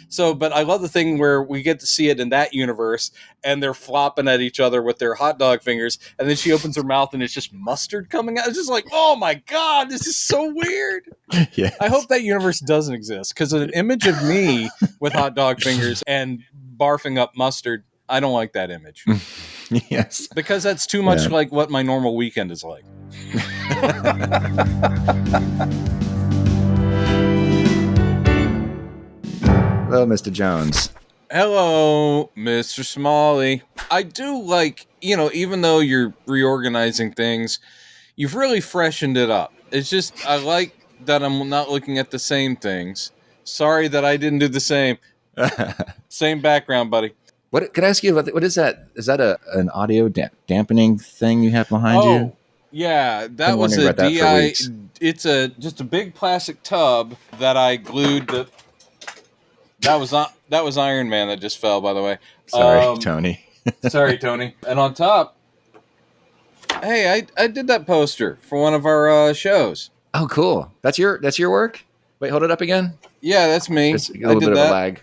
So, but I love the thing where we get to see it in that universe, and they're flopping at each other with their hot dog fingers, and then she opens her mouth, and it's just mustard coming out. It's just like, oh my God, this is so weird. Yes. I hope that universe doesn't exist, because an image of me with hot dog fingers and barfing up mustard, I don't like that image. Yes. Because that's too much like what my normal weekend is like. Hello, Mr. Jones. Hello, Mr. Smalley. I do like, even though you're reorganizing things, you've really freshened it up. It's just, I like that I'm not looking at the same things. Sorry that I didn't do the same. Same background, buddy. What could I ask you about? What is that? Is that an audio dampening thing you have behind you? Yeah, that was a DI. It's just a big plastic tub that I glued. That was Iron Man that just fell, by the way. Sorry, Tony. Sorry, Tony. And on top, hey, I did that poster for one of our shows. Oh, cool. That's your work? Wait, hold it up again. Yeah, that's me. There's a little bit of a lag.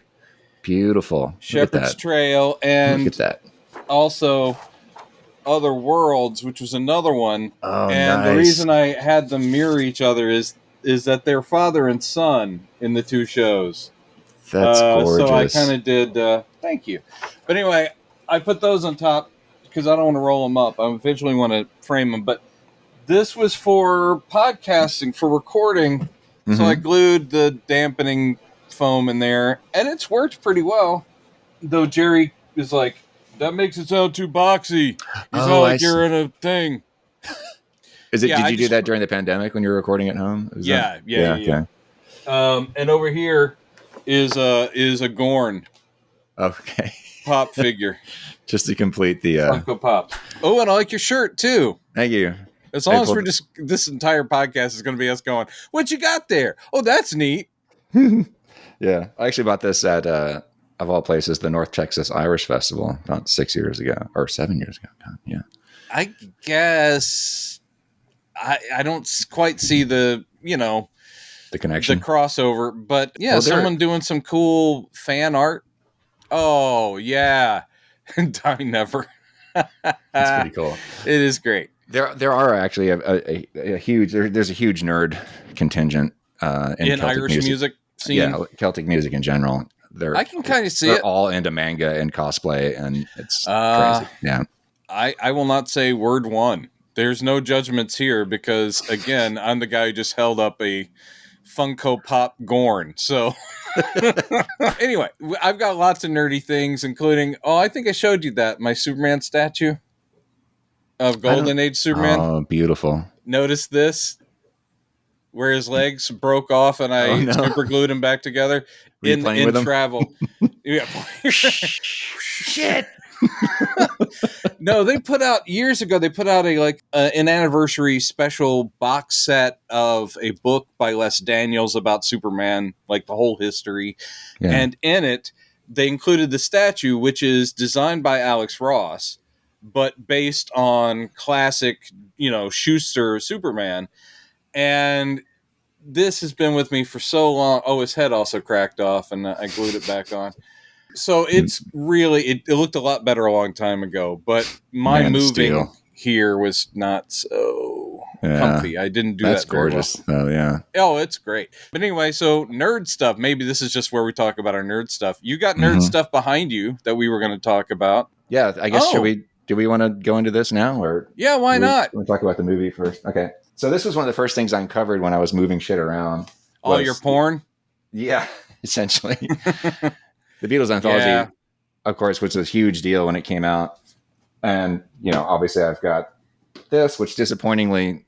Beautiful. Shepherd's Trail, and look at that. Also Other Worlds, which was another one. Oh, and nice. The reason I had them mirror each other is that they're father and son in the two shows. That's gorgeous. So I kind of did. Thank you. But anyway, I put those on top because I don't want to roll them up. I eventually want to frame them. But this was for podcasting, for recording. Mm-hmm. So I glued the dampening foam in there, and it's worked pretty well. Though Jerry is like, that makes it sound too boxy. He's all like, you're in a thing. Is it? Yeah, did you do that during the pandemic when you were recording at home? Yeah. Okay. And over here is a Gorn. Okay. Pop figure. Just to complete the Funko Pop. Oh, and I like your shirt too. Thank you. As long as we're just, this entire podcast is going to be us going, what you got there? Oh, that's neat. Yeah, I actually bought this at of all places, the North Texas Irish Festival about 6 years ago or 7 years ago. Yeah. I guess I don't quite see the connection, the crossover, but yeah, someone doing some cool fan art. Oh yeah, Die Never. That's pretty cool. It is great. There are actually a huge there's a huge nerd contingent in Irish music scene. Yeah, Celtic music in general. I can kind of see they're it. All into manga and cosplay, and it's crazy. Yeah. I will not say word one. There's no judgments here because, again, I'm the guy who just held up a Funko Pop Gorn. So, anyway, I've got lots of nerdy things, including, I think I showed you that, my Superman statue of Golden Age Superman. Oh, beautiful. Notice this, where his legs broke off and I super glued him back together in travel. Yeah. Shit. No, they put out years ago. They put out an anniversary special box set of a book by Les Daniels about Superman, like the whole history. Yeah. And in it, they included the statue, which is designed by Alex Ross, but based on classic, Schuster Superman. And this has been with me for so long. Oh, his head also cracked off, and I glued it back on. So it's really, it looked a lot better a long time ago, but my moving here was not so comfy. I didn't do that very gorgeous. Well. Oh, yeah. Oh, it's great. But anyway, so nerd stuff. Maybe this is just where we talk about our nerd stuff. You got nerd stuff behind you that we were going to talk about. Yeah, I guess, do we want to go into this now? Or yeah, why not? We'll talk about the movie first. Okay. So this was one of the first things I uncovered when I was moving shit around. All your porn? Yeah, essentially. The Beatles Anthology, of course, was a huge deal when it came out. And, obviously I've got this, which disappointingly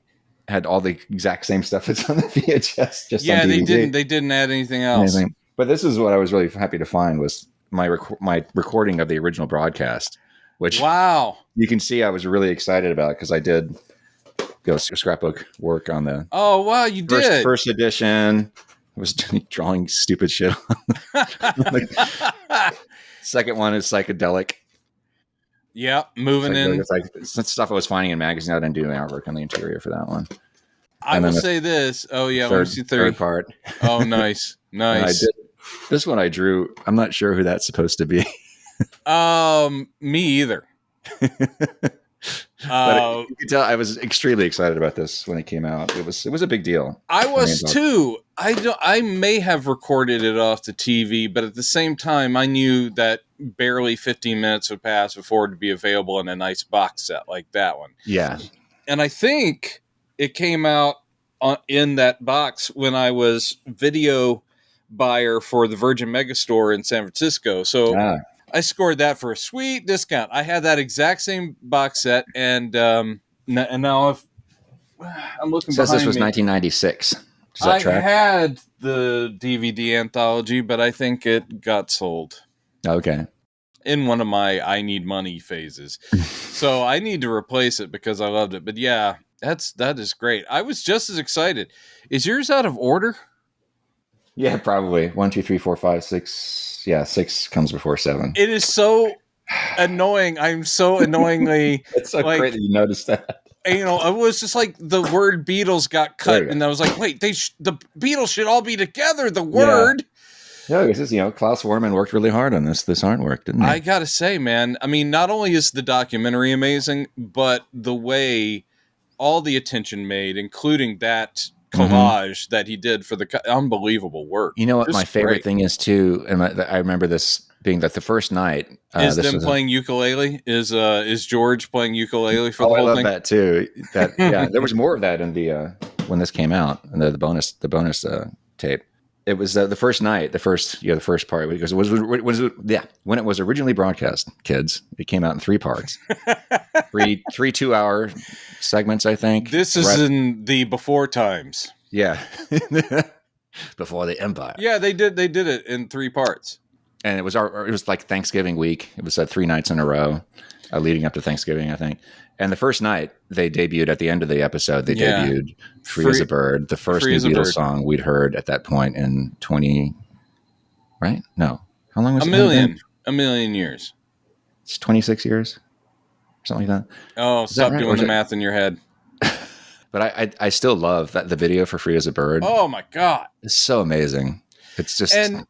had all the exact same stuff that's on the VHS. Just on DVD. They didn't add anything else. But this is what I was really happy to find was my recording of the original broadcast, which you can see I was really excited about because I did go scrapbook work on the first edition. I was drawing stupid shit on second one is psychedelic. Yeah, moving in. It's like stuff I was finding in magazines. I didn't do the artwork on the interior for that one. I will say this. Oh, yeah. Third part. Oh, nice. Nice. This one I drew. I'm not sure who that's supposed to be. Me either. But you can tell I was extremely excited about this when it came out. It was a big deal. I was too. I may have recorded it off the TV, but at the same time, I knew that barely 15 minutes would pass before it would be available in a nice box set like that one. Yeah. And I think it came out in that box when I was video buyer for the Virgin Megastore in San Francisco. So I scored that for a sweet discount. I had that exact same box set, and now I'm looking. It says this was 1996. Does that track? I had the DVD anthology, but I think it got sold. Okay. In one of my I need money phases, so I need to replace it because I loved it. But yeah, that is great. I was just as excited. Is yours out of order? Yeah, probably 1, 2, 3, 4, 5, 6. Yeah, 6 comes before 7. It is so annoying. I'm so annoyingly. It's so great that you noticed that. You know, it was just like the word Beatles got cut, and I was like, wait, the Beatles should all be together. The word. Yeah, this is, Klaus Warman worked really hard on this artwork, didn't he? I gotta say, man. I mean, not only is the documentary amazing, but the way all the attention made, including that collage that he did for the unbelievable work. You know what my favorite thing is too, and I remember this being that the first night is them playing ukulele. Is George playing ukulele for the whole thing? I love that too. There was more of that in the when this came out, and the bonus tape. It was the first night, the first part, because it was when it was originally broadcast. Kids, it came out in 3 parts, three 2-hour segments, I think. This is in the before times. Yeah, before the Empire. Yeah, they did it in 3 parts, and it was like Thanksgiving week. It was 3 nights in a row, leading up to Thanksgiving, I think. And the first night they debuted at the end of the episode, they debuted Free as a Bird, the first new Beatles song we'd heard at that point in 20, right? No. How long was it? A million years. It's 26 years, something like that. Oh, stop doing the math in your head. But I still love the video for Free as a Bird. Oh my God. It's so amazing. It's just. And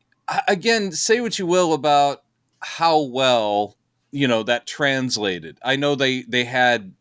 again, say what you will about how well that translated. I know they had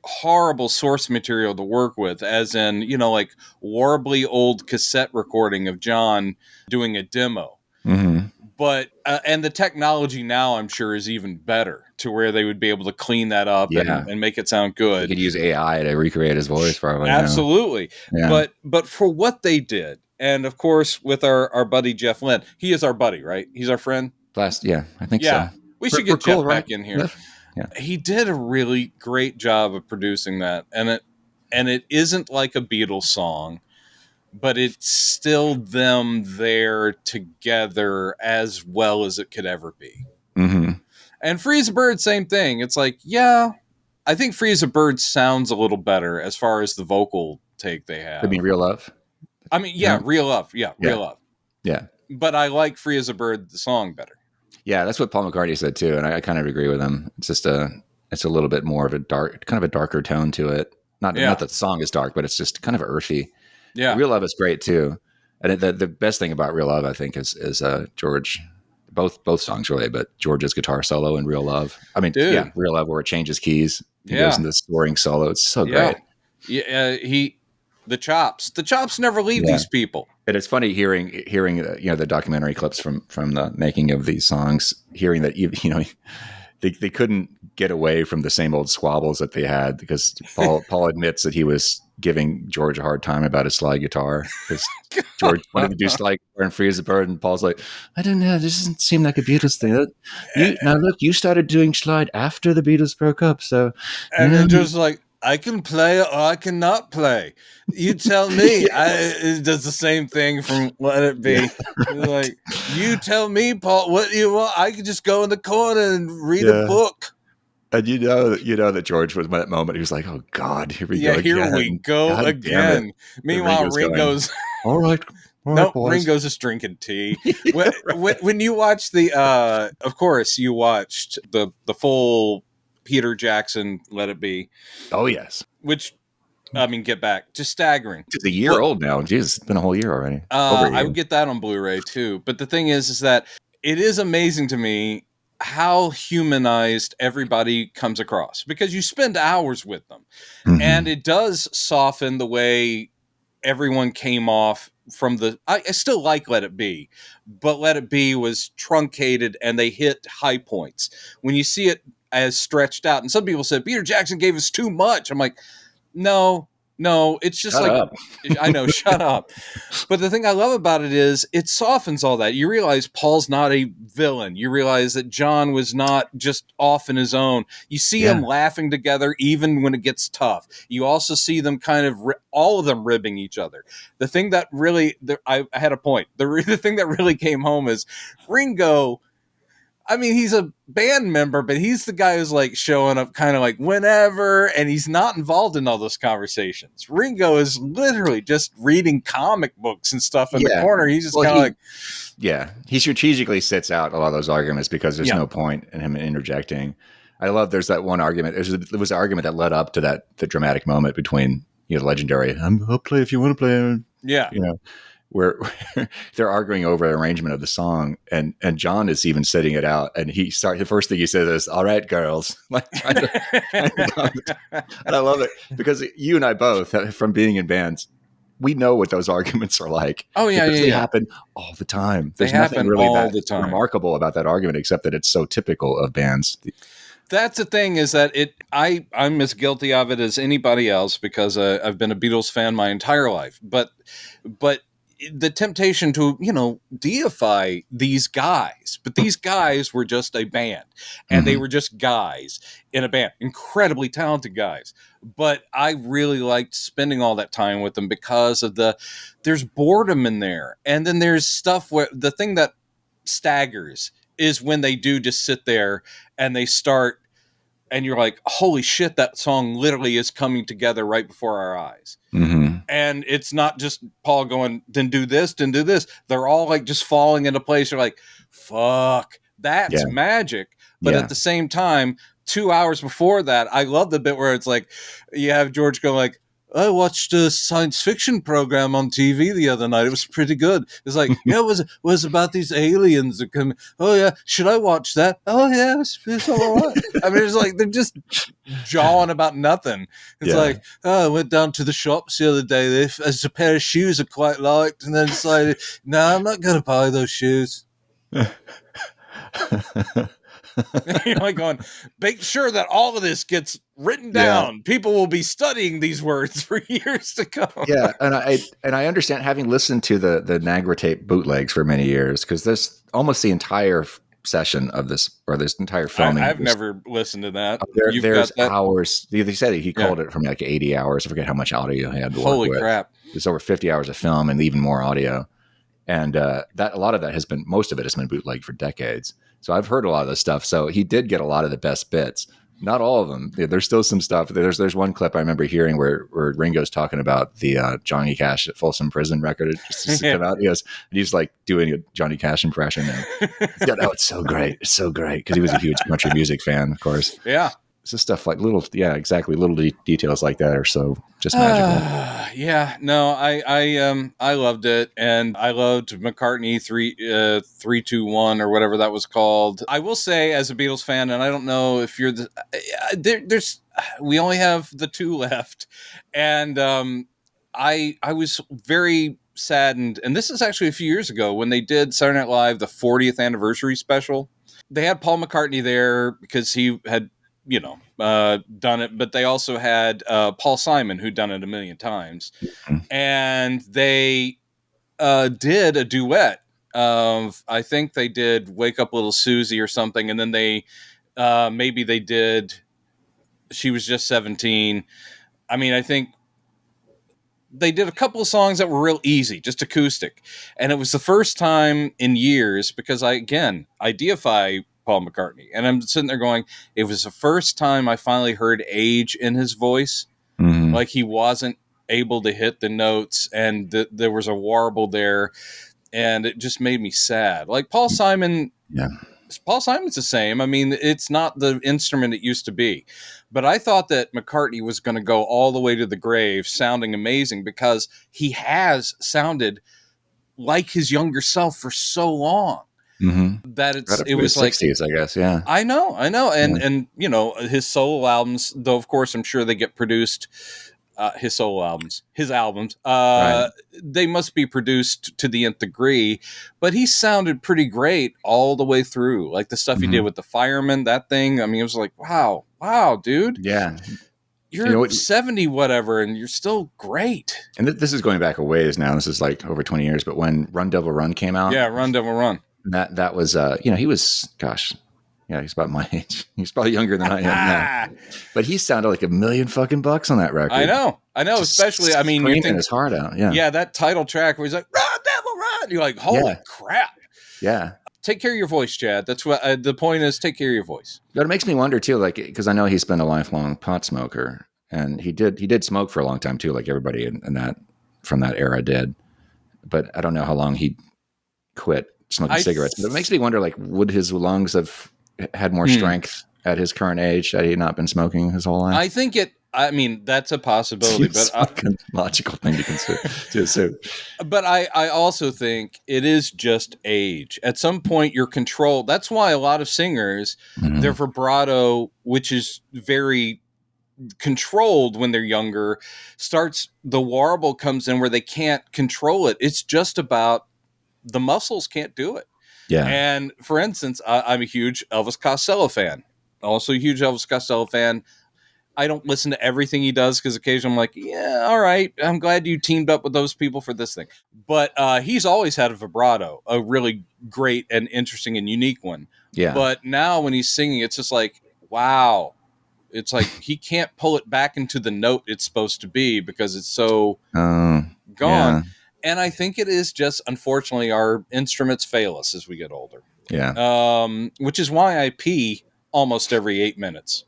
horrible source material to work with, as in, like warbly old cassette recording of John doing a demo. Mm-hmm. But, and the technology now I'm sure is even better to where they would be able to clean that up and make it sound good. You could use AI to recreate his voice probably. Absolutely. Yeah. But for what they did, and of course with our buddy Jeff Lynne, he is our buddy, right? He's our friend. I think so. We should get Jeff back in here. Yeah. He did a really great job of producing that. And it isn't like a Beatles song, but it's still them there together as well as it could ever be. Mm-hmm. And Free as a Bird, same thing. It's like, I think Free as a Bird sounds a little better as far as the vocal take they have. I mean, Real Love? I mean, Real Love. Yeah, Real Love. Yeah. But I like Free as a Bird, the song, better. Yeah, that's what Paul McCartney said too, and I kind of agree with him. It's just it's a little bit more of a darker tone to it. Not that the song is dark, but it's just kind of earthy. Yeah, Real Love is great too, and the best thing about Real Love, I think, is George. Both songs really, but George's guitar solo in Real Love. I mean, Real Love, where it changes keys, he goes into this soaring solo. It's so great. Yeah, the chops never leave these people. And it's funny hearing the documentary clips from the making of these songs, hearing that they couldn't get away from the same old squabbles that they had, because Paul admits that he was giving George a hard time about his slide guitar, because George wanted to do slide guitar and Free as a Bird, and Paul's like, I don't know, this doesn't seem like a Beatles thing. Now look, you started doing slide after the Beatles broke up, so and then just like, I can play or I cannot play. You tell me. It does the same thing from Let It Be. Right. Like, you tell me, Paul, what you want. I can just go in the corner and read a book. And you know that George was, at that moment, he was like, oh God, here we go again. Here we go God again. Meanwhile, Ringo's all right. No, Ringo's just drinking tea. when you watch of course, you watched the full Peter Jackson Let It Be. Oh yes. Which Get Back. Just staggering. It's a year old now. Jesus, it's been a whole year already. I would get that on Blu-ray too. But the thing is that it is amazing to me how humanized everybody comes across, because you spend hours with them. Mm-hmm. And it does soften the way everyone came off from I still like Let It Be, but Let It Be was truncated and they hit high points. When you see it as stretched out, and some people said Peter Jackson gave us too much. I'm like, no, it's just shut up. I know, shut up. But the thing I love about it is it softens all that. You realize Paul's not a villain. You realize that John was not just off in his own. You see them laughing together even when it gets tough. You also see them kind of, all of them ribbing each other. The thing that really, I had a point. The thing that really came home is Ringo, I mean, he's a band member, but he's the guy who's like showing up kind of like whenever, and he's not involved in all those conversations. Ringo is literally just reading comic books and stuff in the corner. He's just kind of like... Yeah, he strategically sits out a lot of those arguments because there's no point in him interjecting. I love there's that one argument. There was an argument that led up to the dramatic moment between, the legendary, I'll play if you want to play. Yeah. Where they're arguing over an arrangement of the song, and John is even sitting it out, and the first thing he says is, "All right, girls," and I love it because you and I both, from being in bands, we know what those arguments are like. Oh yeah, they happen all the time. There's nothing really that remarkable about that argument except that it's so typical of bands. That's the thing, is that I'm as guilty of it as anybody else because I've been a Beatles fan my entire life, but the temptation to, deify these guys, but these guys were just a band, and they were just guys in a band, incredibly talented guys. But I really liked spending all that time with them because of there's boredom in there. And then there's stuff where the thing that staggers is when they do just sit there and they start, and you're like, holy shit, that song literally is coming together right before our eyes. Mm-hmm. And it's not just Paul going, then do this, then do this. They're all like just falling into place. You're like, fuck, that's magic. But at the same time, 2 hours before that, I love the bit where it's like, you have George go like, I watched a science fiction program on TV the other night. It was pretty good. It's like, it was about these aliens that come. Oh yeah, should I watch that? Oh yeah, it's all right. I mean, it's like they're just jawing about nothing. It's like, I went down to the shops the other day. There's a pair of shoes I quite liked, and then decided, no, I'm not going to buy those shoes. You're like going, make sure that all of this gets written down. Yeah. People will be studying these words for years to come. Yeah, and I understand, having listened to the Nagra tape bootlegs for many years, because there's almost the entire session of this, or this entire filming. I've never listened to that. There's hours. They said he called it from like 80 hours. I forget how much audio he had to Holy work with. Crap! It's over 50 hours of film and even more audio, and that a lot of that most of it has been bootlegged for decades. So I've heard a lot of this stuff. So he did get a lot of the best bits. Not all of them. There's still some stuff. There's one clip I remember hearing where Ringo's talking about the Johnny Cash at Folsom Prison record just to come out. He's like doing a Johnny Cash impression. And it's so great. It's so great. Because he was a huge country music fan, of course. Yeah. It's just stuff like little details like that are so just magical. Yeah, no, I loved it, and I loved McCartney 3-2-1 or whatever that was called. I will say, as a Beatles fan, and I don't know if you're we only have the two left, and I was very saddened, and this is actually a few years ago when they did Saturday Night Live, the 40th anniversary special. They had Paul McCartney there because he had done it, but they also had Paul Simon, who'd done it a million times. Mm-hmm. And they did a duet of, I think they did Wake Up Little Susie or something. And then maybe they did She Was Just 17. I mean, I think they did a couple of songs that were real easy, just acoustic. And it was the first time in years, because I deify Paul McCartney, and I'm sitting there going, it was the first time I finally heard age in his voice. Mm-hmm. Like he wasn't able to hit the notes, and there was a warble there, and it just made me sad. Like Paul Simon, Paul Simon's the same. I mean, it's not the instrument it used to be. But I thought that McCartney was going to go all the way to the grave sounding amazing because he has sounded like his younger self for so long. Mm-hmm. That it was 60s, I guess. Yeah, I know. And you know, his solo albums, though, of course, I'm sure they get produced. His solo albums, right. They must be produced to the nth degree, but he sounded pretty great all the way through. Like the stuff he did with the Fireman, that thing. I mean, it was like, wow, dude. Yeah. You're 70 whatever, and you're still great. And this is going back a ways now. This is like over 20 years. But when Run Devil Run came out. Yeah, Run Devil Run. That was, he was, he's about my age. He's probably younger than I am now. But he sounded like $1 million fucking bucks on that record. I know. Just especially, I mean, you're his heart out. Yeah. Yeah, that title track where he's like, Run Devil Run. You're like, holy crap. Yeah. Take care of your voice, Chad. That's what the point is. Take care of your voice. But it makes me wonder too, like, because I know he's been a lifelong pot smoker, and he did smoke for a long time too, like everybody in that from that era did. But I don't know how long he quit smoking cigarettes. But it makes me wonder, like, would his lungs have had more strength at his current age had he not been smoking his whole life? I mean, that's a possibility, but a logical thing to consider. But I also think it is just age. At some point, you're controlled. That's why a lot of singers, their vibrato, which is very controlled when they're younger, the warble comes in where they can't control it. It's just about the muscles can't do it. Yeah. And for instance, I'm a huge Elvis Costello fan. Also a huge Elvis Costello fan. I don't listen to everything he does because occasionally I'm like, yeah, all right. I'm glad you teamed up with those people for this thing. But he's always had a vibrato, a really great and interesting and unique one. Yeah. But now when he's singing, it's just like, wow. It's like he can't pull it back into the note it's supposed to be because it's so gone. Yeah. And I think it is just, unfortunately, our instruments fail us as we get older. Yeah. Which is why I pee almost every 8 minutes.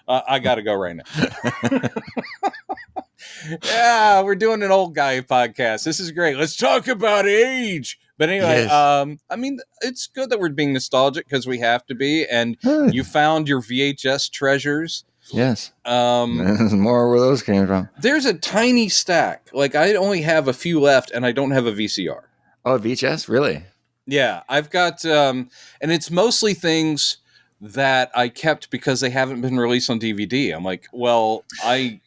I got to go right now. Yeah, we're doing an old guy podcast. This is great. Let's talk about age. But anyway, yes. I mean, it's good that we're being nostalgic because we have to be. And you found your VHS treasures. Yes. More where those came from. There's a tiny stack. Like, I only have a few left, and I don't have a VCR. Oh, VHS? Really? Yeah. I've got, and it's mostly things that I kept because they haven't been released on DVD. I'm like, well, I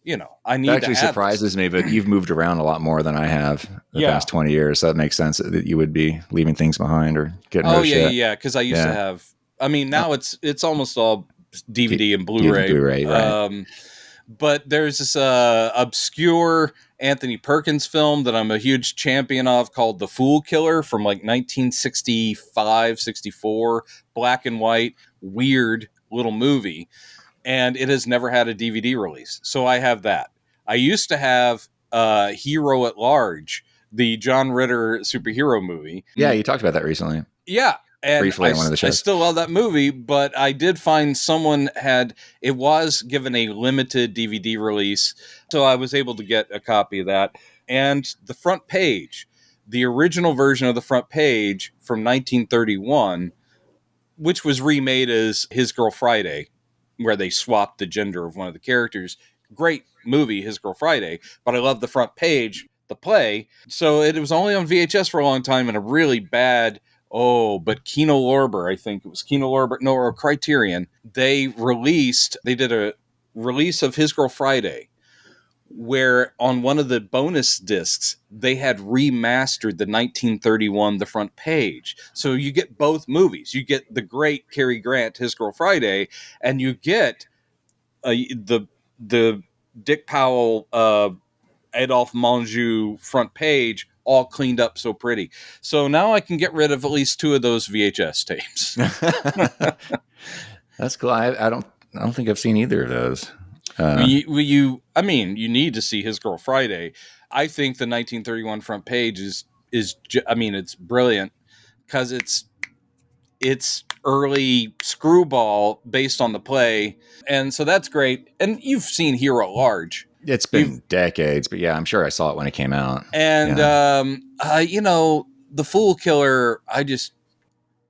need that actually surprises me, but you've moved around a lot more than I have the past 20 years. So that makes sense that you would be leaving things behind or getting rid of shit. Yeah. Because I used to have, I mean, now it's almost all DVD and Blu-ray. Right. But there's this obscure Anthony Perkins film that I'm a huge champion of called The Fool Killer from like 1965, 64, black and white, weird little movie. And it has never had a DVD release. So I have that. I used to have Hero at Large, the John Ritter superhero movie. Yeah, you talked about that recently. Yeah. And briefly on one of the shows. I still love that movie, but I did find it was given a limited DVD release. So I was able to get a copy of that. And the front page, the original version of the front page from 1931, which was remade as His Girl Friday, where they swapped the gender of one of the characters. Great movie, His Girl Friday, but I love the front page, the play. So it was only on VHS for a long time and a really bad... but Kino Lorber, I think it was Kino Lorber, or Criterion, they did a release of His Girl Friday, where on one of the bonus discs, they had remastered the 1931, the front page. So you get both movies. You get the great Cary Grant, His Girl Friday, and you get the Dick Powell, Adolphe Menjou front page, all cleaned up so pretty. So now I can get rid of at least 2 of those VHS tapes. That's cool. I don't think I've seen either of those. You need to see His Girl Friday. I think the 1931 front page is it's brilliant because it's early screwball based on the play. And so that's great. And you've seen Hero at Large. It's been decades, but yeah, I'm sure I saw it when it came out. And, The Fool Killer,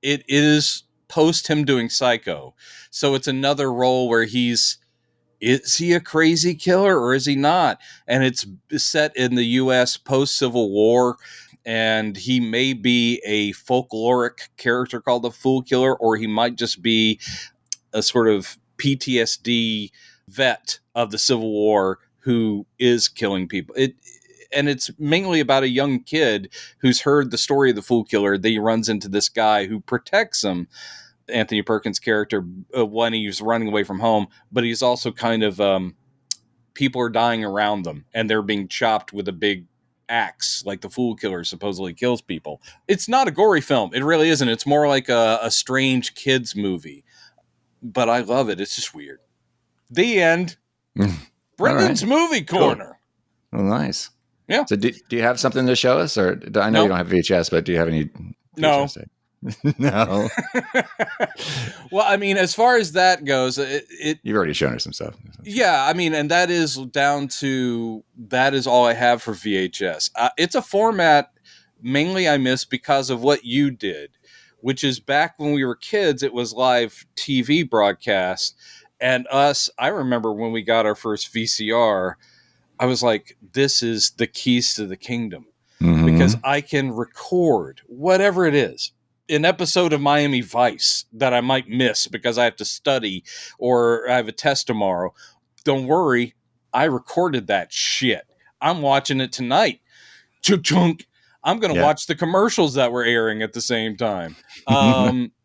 it is post him doing Psycho. So it's another role where is he a crazy killer or is he not? And it's set in the U.S. post-Civil War, and he may be a folkloric character called the Fool Killer, or he might just be a sort of PTSD vet of the Civil War who is killing people. And it's mainly about a young kid who's heard the story of the Fool Killer. Then he runs into this guy who protects him, Anthony Perkins' character, when he's running away from home. But he's also kind of people are dying around them, and they're being chopped with a big axe, like the Fool Killer supposedly kills people. It's not a gory film. It really isn't. It's more like a strange kids movie. But I love it. It's just weird. The end. Brendan's movie corner. Cool. Well, nice. Yeah. So do you have something to show us? Or I know you don't have VHS, but do you have any VHS? No. Well, I mean, as far as that goes, you've already shown us some stuff. Yeah, I mean, and that is all I have for VHS. It's a format mainly I miss because of what you did, which is back when we were kids, it was live TV broadcast. And I remember when we got our first VCR, I was like, this is the keys to the kingdom. Mm-hmm. Because I can record whatever it is, an episode of Miami Vice that I might miss because I have to study or I have a test tomorrow. Don't worry, I recorded that shit. I'm watching it tonight. Chunk. I'm going to watch the commercials that were airing at the same time.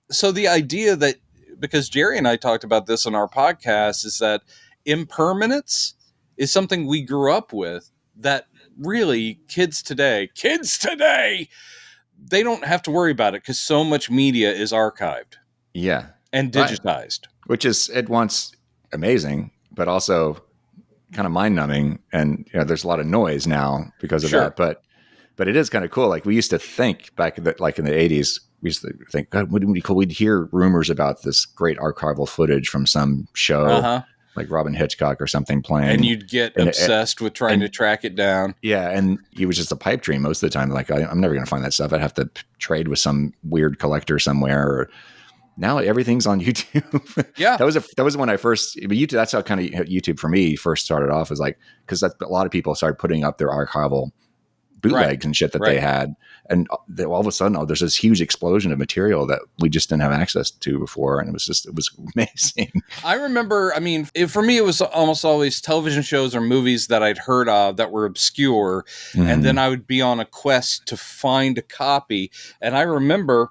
So the idea that, because Jerry and I talked about this on our podcast, is that impermanence is something we grew up with that really kids today, they don't have to worry about it because so much media is archived. Yeah. And digitized. Right. Which is at once amazing, but also kind of mind numbing. And there's a lot of noise now because of that. But it is kind of cool. Like we used to think back in the 80s, we used to think, God, wouldn't it be cool? We'd hear rumors about this great archival footage from some show, like Robin Hitchcock or something playing. And you'd get obsessed with trying to track it down. Yeah. And it was just a pipe dream most of the time. Like, I'm never going to find that stuff. I'd have to trade with some weird collector somewhere. Or now everything's on YouTube. Yeah. That was when I first, YouTube, that's how kind of YouTube for me first started off, was like, because a lot of people started putting up their archival bootlegs and shit that they had. And all of a sudden, there's this huge explosion of material that we just didn't have access to before. And it was amazing. I remember, I mean, for me, it was almost always television shows or movies that I'd heard of that were obscure. Mm-hmm. And then I would be on a quest to find a copy. And I remember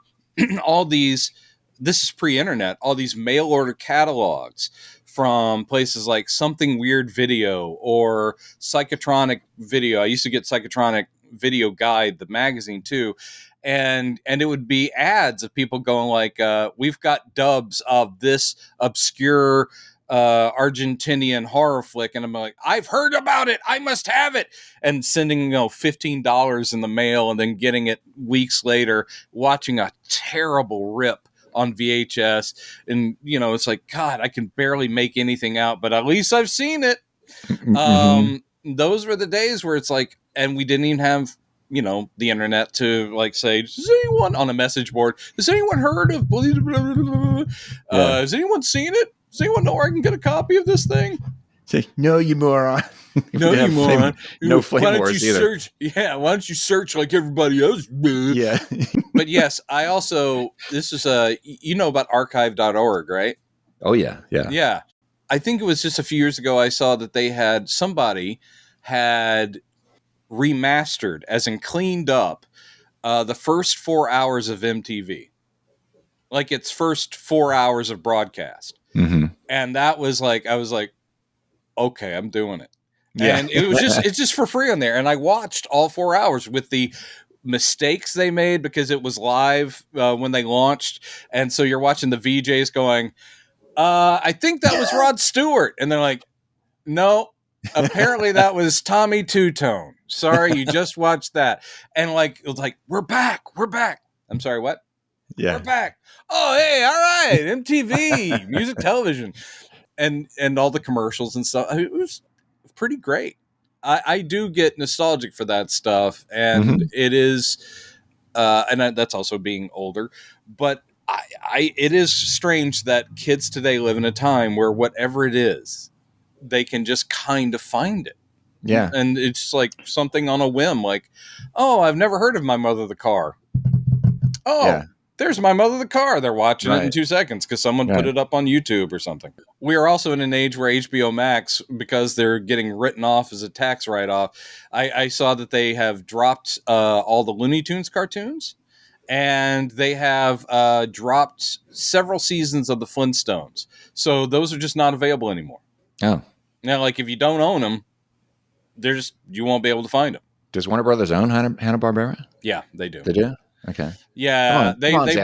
all these, this is pre-internet, all these mail order catalogs from places like Something Weird Video or Psychotronic Video. I used to get Psychotronic Video Guide, the magazine too, and it would be ads of people going like, we've got dubs of this obscure Argentinian horror flick, and I'm like, I've heard about it, I must have it, and sending $15 in the mail and then getting it weeks later, watching a terrible rip on VHS, and it's like, God, I can barely make anything out, but at least I've seen it. Mm-hmm. Those were the days where it's like, and we didn't even have, the internet to like say, does anyone on a message board, has anyone heard of blah, blah, blah, blah, blah. Has anyone seen it? Does anyone know where I can get a copy of this thing? Say, no, you moron. No, you moron. No flame wars either. Why don't you search like everybody else? Yeah. But yes, I also, this is about archive.org, right? Oh, yeah. Yeah. Yeah. I think it was just a few years ago I saw that somebody had remastered, as in cleaned up, the first 4 hours of MTV. Like its first 4 hours of broadcast. Mm-hmm. And that was like, I was like, okay, I'm doing it. Yeah. And it's just for free on there. And I watched all 4 hours with the mistakes they made because it was live when they launched. And so you're watching the VJs going, I think that was Rod Stewart. And they're like, no, apparently that was Tommy Two-Tone. Sorry, you just watched that. And like, it was like, we're back. I'm sorry, what? Yeah. We're back. Oh, hey, all right. MTV, music television. And all the commercials and stuff. It was pretty great. I do get nostalgic for that stuff. And it is, that's also being older. But it is strange that kids today live in a time where whatever it is, they can just kind of find it. Yeah. And it's like something on a whim, like, oh, I've never heard of My Mother the Car. Oh, yeah. There's My Mother the Car. They're watching it in 2 seconds because someone put it up on YouTube or something. We are also in an age where HBO Max, because they're getting written off as a tax write-off, I saw that they have dropped all the Looney Tunes cartoons, and they have dropped several seasons of the Flintstones. So those are just not available anymore. Oh. Now, like, if you don't own them, you won't be able to find them. Does Warner Brothers own Hanna-Barbera? Yeah, they do. They do? Okay. Yeah, they bought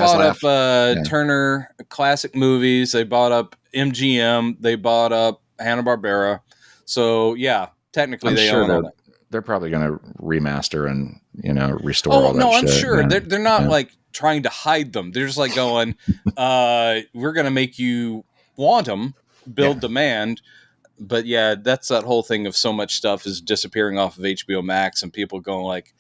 up Turner Classic Movies. They bought up MGM. They bought up Hanna-Barbera. So, yeah, technically they own all that. They're probably going to remaster and, restore all that shit. I'm sure. Yeah. They're not like trying to hide them. They're just like going, we're going to make you want them, build demand. But yeah, that's that whole thing of so much stuff is disappearing off of HBO Max and people going like,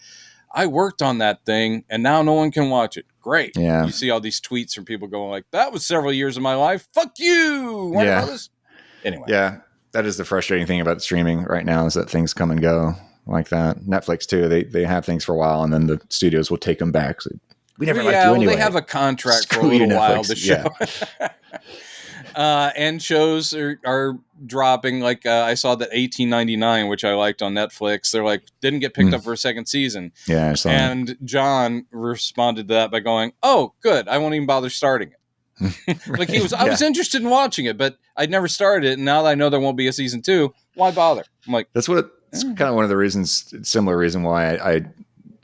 I worked on that thing and now no one can watch it. Great. Yeah. You see all these tweets from people going like, that was several years of my life. Fuck you. Anyway. Yeah. That is the frustrating thing about streaming right now is that things come and go like that. Netflix too. They have things for a while and then the studios will take them back. So we never liked you anyway. They have a contract for a little while to show. Yeah. And shows are dropping. Like I saw that 1899, which I liked on Netflix. They're like, didn't get picked up for a second season. Yeah, I saw and John responded to that by going, "Oh, good. I won't even bother starting it." Like I was interested in watching it, but I'd never started it. And now that I know there won't be a season 2, why bother? I'm like, that's kind of one of the reasons. Similar reason why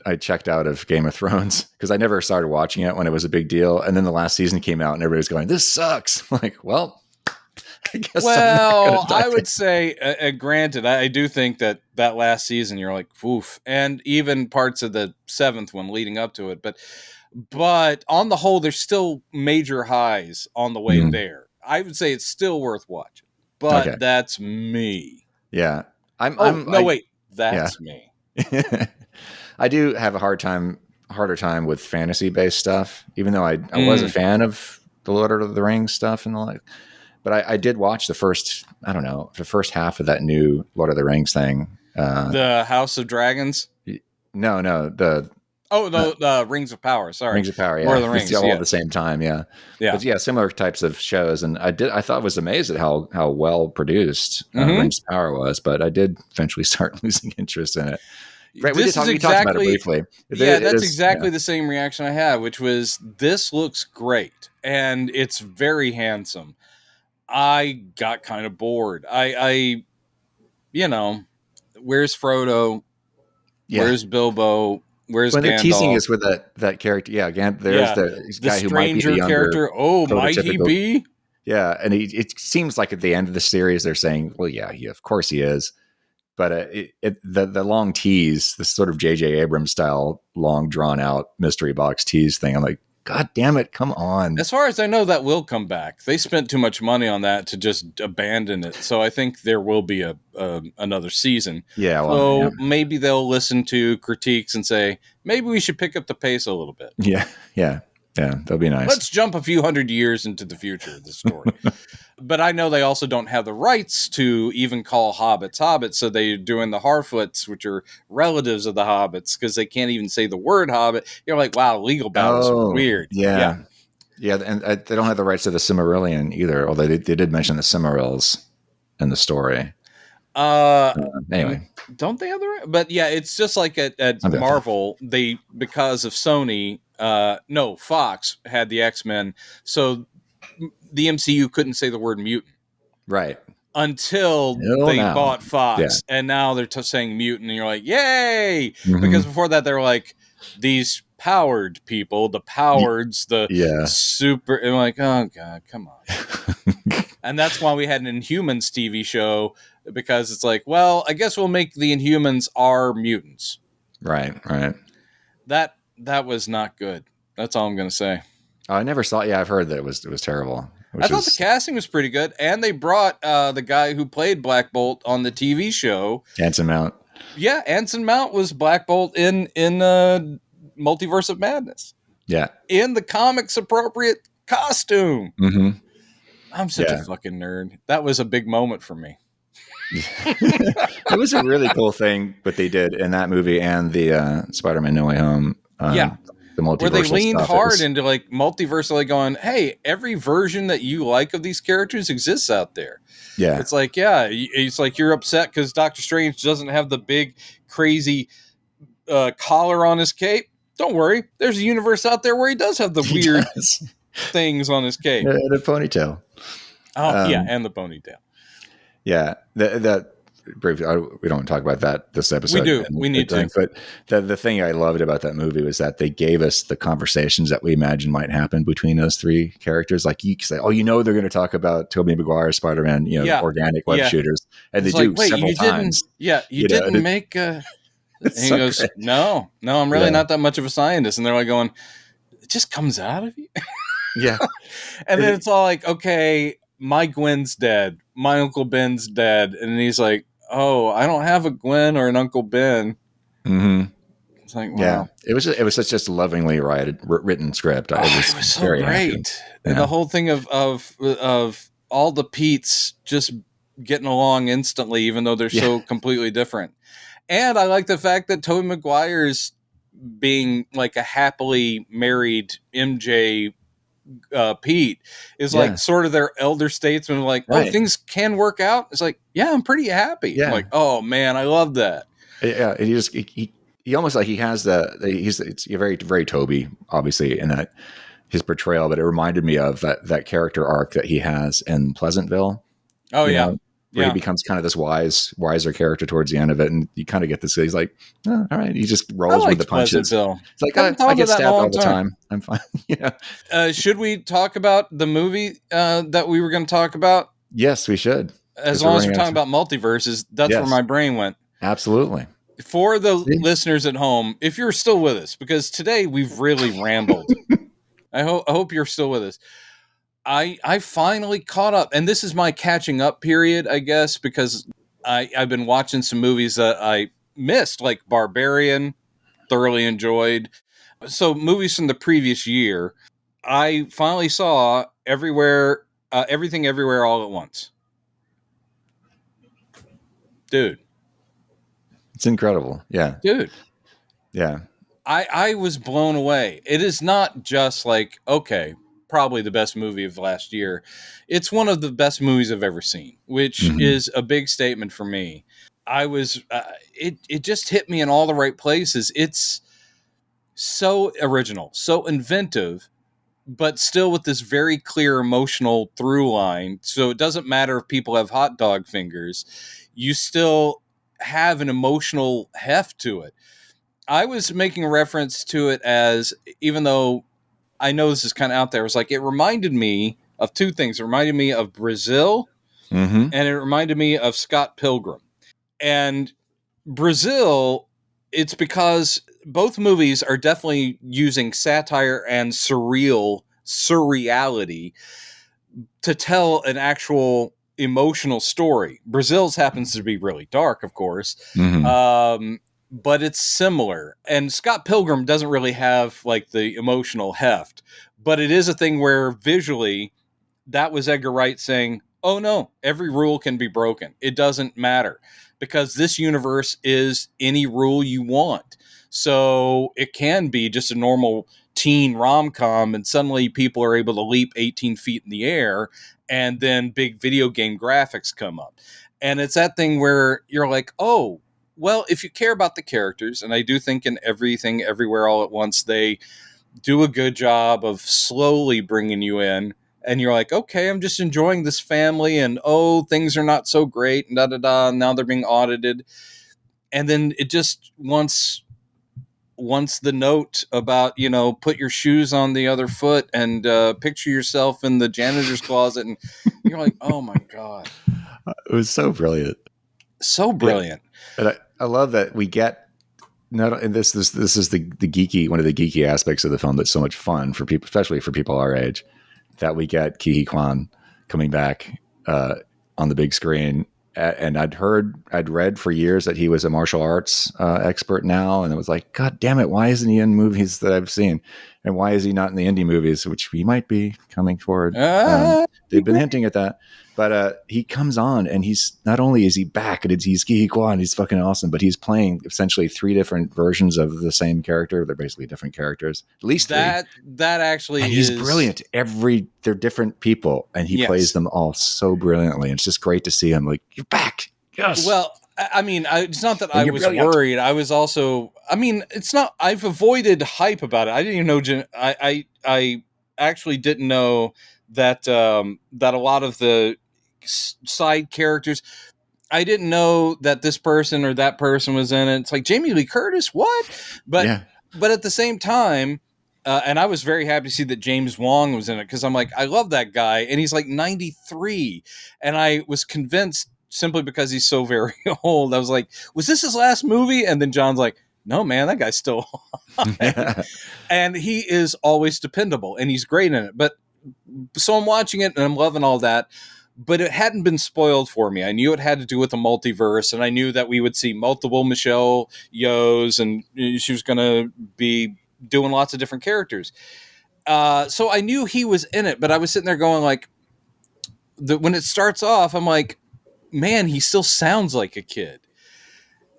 I checked out of Game of Thrones because I never started watching it when it was a big deal. And then the last season came out and everybody's going, this sucks. I'm like, well, I guess. Well, I would say, granted, I do think that last season you're like, oof. And even parts of the 7th one leading up to it. But on the whole, there's still major highs on the way there. I would say it's still worth watching, but that's me. Yeah. That's me. I do have a harder time with fantasy-based stuff, even though I was a fan of the Lord of the Rings stuff and the like. But I did watch the first half of that new Lord of the Rings thing. The House of Dragons? No, the Rings of Power. Sorry, Rings of Power. Yeah, Lord of the Rings, all at the same time. Yeah. But yeah, similar types of shows, and I thought I was amazed at how well produced Rings of Power was, but I did eventually start losing interest in it. Right, we talked about it briefly. That's exactly the same reaction I had, which was this looks great and it's very handsome. I got kind of bored. I where's Frodo? Yeah. Where's Bilbo? Where's Gandalf? They're teasing us with that character. Yeah, again, there's the guy who might be the younger character. Oh, might he be? Yeah, and it seems like at the end of the series they're saying, well, yeah, of course he is. But the long tease, this sort of J.J. Abrams style, long drawn out mystery box tease thing, I'm like, God damn it, come on. As far as I know, that will come back. They spent too much money on that to just abandon it. So I think there will be another season. Yeah. Well, maybe they'll listen to critiques and say, maybe we should pick up the pace a little bit. Yeah. That'll be nice. Let's jump a few hundred years into the future of the story. But I know they also don't have the rights to even call hobbits, so they're doing the Harfoots, which are relatives of the hobbits, because they can't even say the word hobbit. You're like, wow, legal battles are weird. Yeah, and they don't have the rights to the Silmarillion either, although they did mention the Silmarils in the story. Anyway. Don't they have the right? But yeah, it's just like at Marvel, because of Sony, Fox had the X-Men, so the MCU couldn't say the word mutant. Right. Until they bought Fox, and now they're saying mutant, and you're like, yay! Mm-hmm. Because before that, they were like, these powered people, the Powards, super, and I'm like, oh God, come on. And that's why we had an Inhumans TV show, because it's like, well, I guess we'll make the Inhumans our mutants. Right. That was not good. That's all I'm going to say. Oh, I never saw it. Yeah, I've heard that it was terrible. I thought the casting was pretty good, and they brought the guy who played Black Bolt on the TV show. Anson Mount. Yeah, Anson Mount was Black Bolt in Multiverse of Madness. Yeah. In the comics appropriate costume. Mm-hmm. I'm such a fucking nerd. That was a big moment for me. It was a really cool thing what they did in that movie and the Spider-Man No Way Home. The multiversal where they leaned stuff. hard into like multiversal, like going, hey, every version that you like of these characters exists out there. Yeah. It's like, it's like you're upset because Doctor Strange doesn't have the big crazy collar on his cape. Don't worry, there's a universe out there where he does have the weird things on his cape. And a ponytail. And the ponytail. Yeah, that briefly. We don't talk about that this episode. We do. We need to. But the thing I loved about that movie was that they gave us the conversations that we imagined might happen between those three characters. Like you say, they're going to talk about Tobey Maguire, Spider-Man, organic web shooters, and they do several times. You didn't make. And he goes, great. No, I'm really not that much of a scientist. And they're like going, it just comes out of you. Yeah. And then it's all like, okay, my Gwen's dead. My Uncle Ben's dead. And he's like, oh, I don't have a Gwen or an Uncle Ben. Mm-hmm. It's like, wow. Yeah. It was such just lovingly written script. It was so great. And the whole thing of all the Petes just getting along instantly, even though they're so completely different. And I like the fact that Tobey Maguire's being like a happily married MJ Pete is like sort of their elder statesman, like, oh, things can work out. It's like, yeah, I'm pretty happy. Yeah. I'm like, oh man, I love that. Yeah, and he almost like he has it's very, very Tobey, obviously, in that his portrayal, but it reminded me of that character arc that he has in Pleasantville. Oh yeah. Where he becomes kind of this wiser character towards the end of it, and you kind of get this. He's like, oh, all right, he just rolls with the punches. It's like I get stabbed all the time. I'm fine. Should we talk about the movie that we were going to talk about? Yes, we should. As long as we're talking about multiverses, that's where my brain went. Absolutely. For the listeners at home, if you're still with us, because today we've really rambled. I hope you're still with us. I finally caught up, and this is my catching up period, I guess, because I've been watching some movies that I missed, like Barbarian, thoroughly enjoyed. So movies from the previous year, I finally saw Everything Everywhere All at Once. Dude. It's incredible. Yeah. Dude. Yeah. I was blown away. It is not just like, okay, probably the best movie of last year. It's one of the best movies I've ever seen, which is a big statement for me. I was, it just hit me in all the right places. It's so original, so inventive, but still with this very clear emotional through line. So it doesn't matter if people have hot dog fingers, you still have an emotional heft to it. I was making a reference to it as, even though I know this is kind of out there, it was like, it reminded me of two things. It reminded me of Brazil, and it reminded me of Scott Pilgrim. And Brazil, it's because both movies are definitely using satire and surreality to tell an actual emotional story. Brazil's happens to be really dark, of course, but it's similar. And Scott Pilgrim doesn't really have like the emotional heft, but it is a thing where visually that was Edgar Wright saying, oh no, every rule can be broken. It doesn't matter because this universe is any rule you want. So it can be just a normal teen rom-com and suddenly people are able to leap 18 feet in the air and then big video game graphics come up. And it's that thing where you're like, oh, well, if you care about the characters, and I do think in Everything Everywhere All at Once, they do a good job of slowly bringing you in, and you're like, okay, I'm just enjoying this family, and oh, things are not so great, and da-da-da, and now they're being audited. And then it just once the note about, put your shoes on the other foot and picture yourself in the janitor's closet, and you're like, oh my God. It was so brilliant. So brilliant. Yeah. And I love that we get and this is the geeky, one of the geeky aspects of the film that's so much fun for people, especially for people our age, that we get Ke Huy Quan coming back on the big screen. And I'd read for years that he was a martial arts expert now. And it was like, God damn it, why isn't he in movies that I've seen? And why is he not in the indie movies, which we might be coming forward? They've been hinting at that. But he comes on, and he's not only is he back, and he's Kwan, he's fucking awesome, but he's playing essentially 3 different versions of the same character. They're basically different characters, at least 3. That actually and he's brilliant. They're different people, and he plays them all so brilliantly. And it's just great to see him like, you're back. Yes. Well, I mean, it's not that I was worried. I was also, I mean, it's not, I've avoided hype about it. I didn't even know, I actually didn't know that, that a lot of the side characters, I didn't know that this person or that person was in it. It's like, Jamie Lee Curtis, what? But at the same time, and I was very happy to see that James Wong was in it, because I'm like, I love that guy, and he's like 93, and I was convinced simply because he's so very old. I was like, was this his last movie? And then John's like, no, man, that guy's still alive. And he is always dependable, and he's great in it. But so I'm watching it, and I'm loving all that. But it hadn't been spoiled for me. I knew it had to do with the multiverse, and I knew that we would see multiple Michelle Yeohs, and she was going to be doing lots of different characters. So I knew he was in it, but I was sitting there going like, when it starts off, I'm like, man, he still sounds like a kid.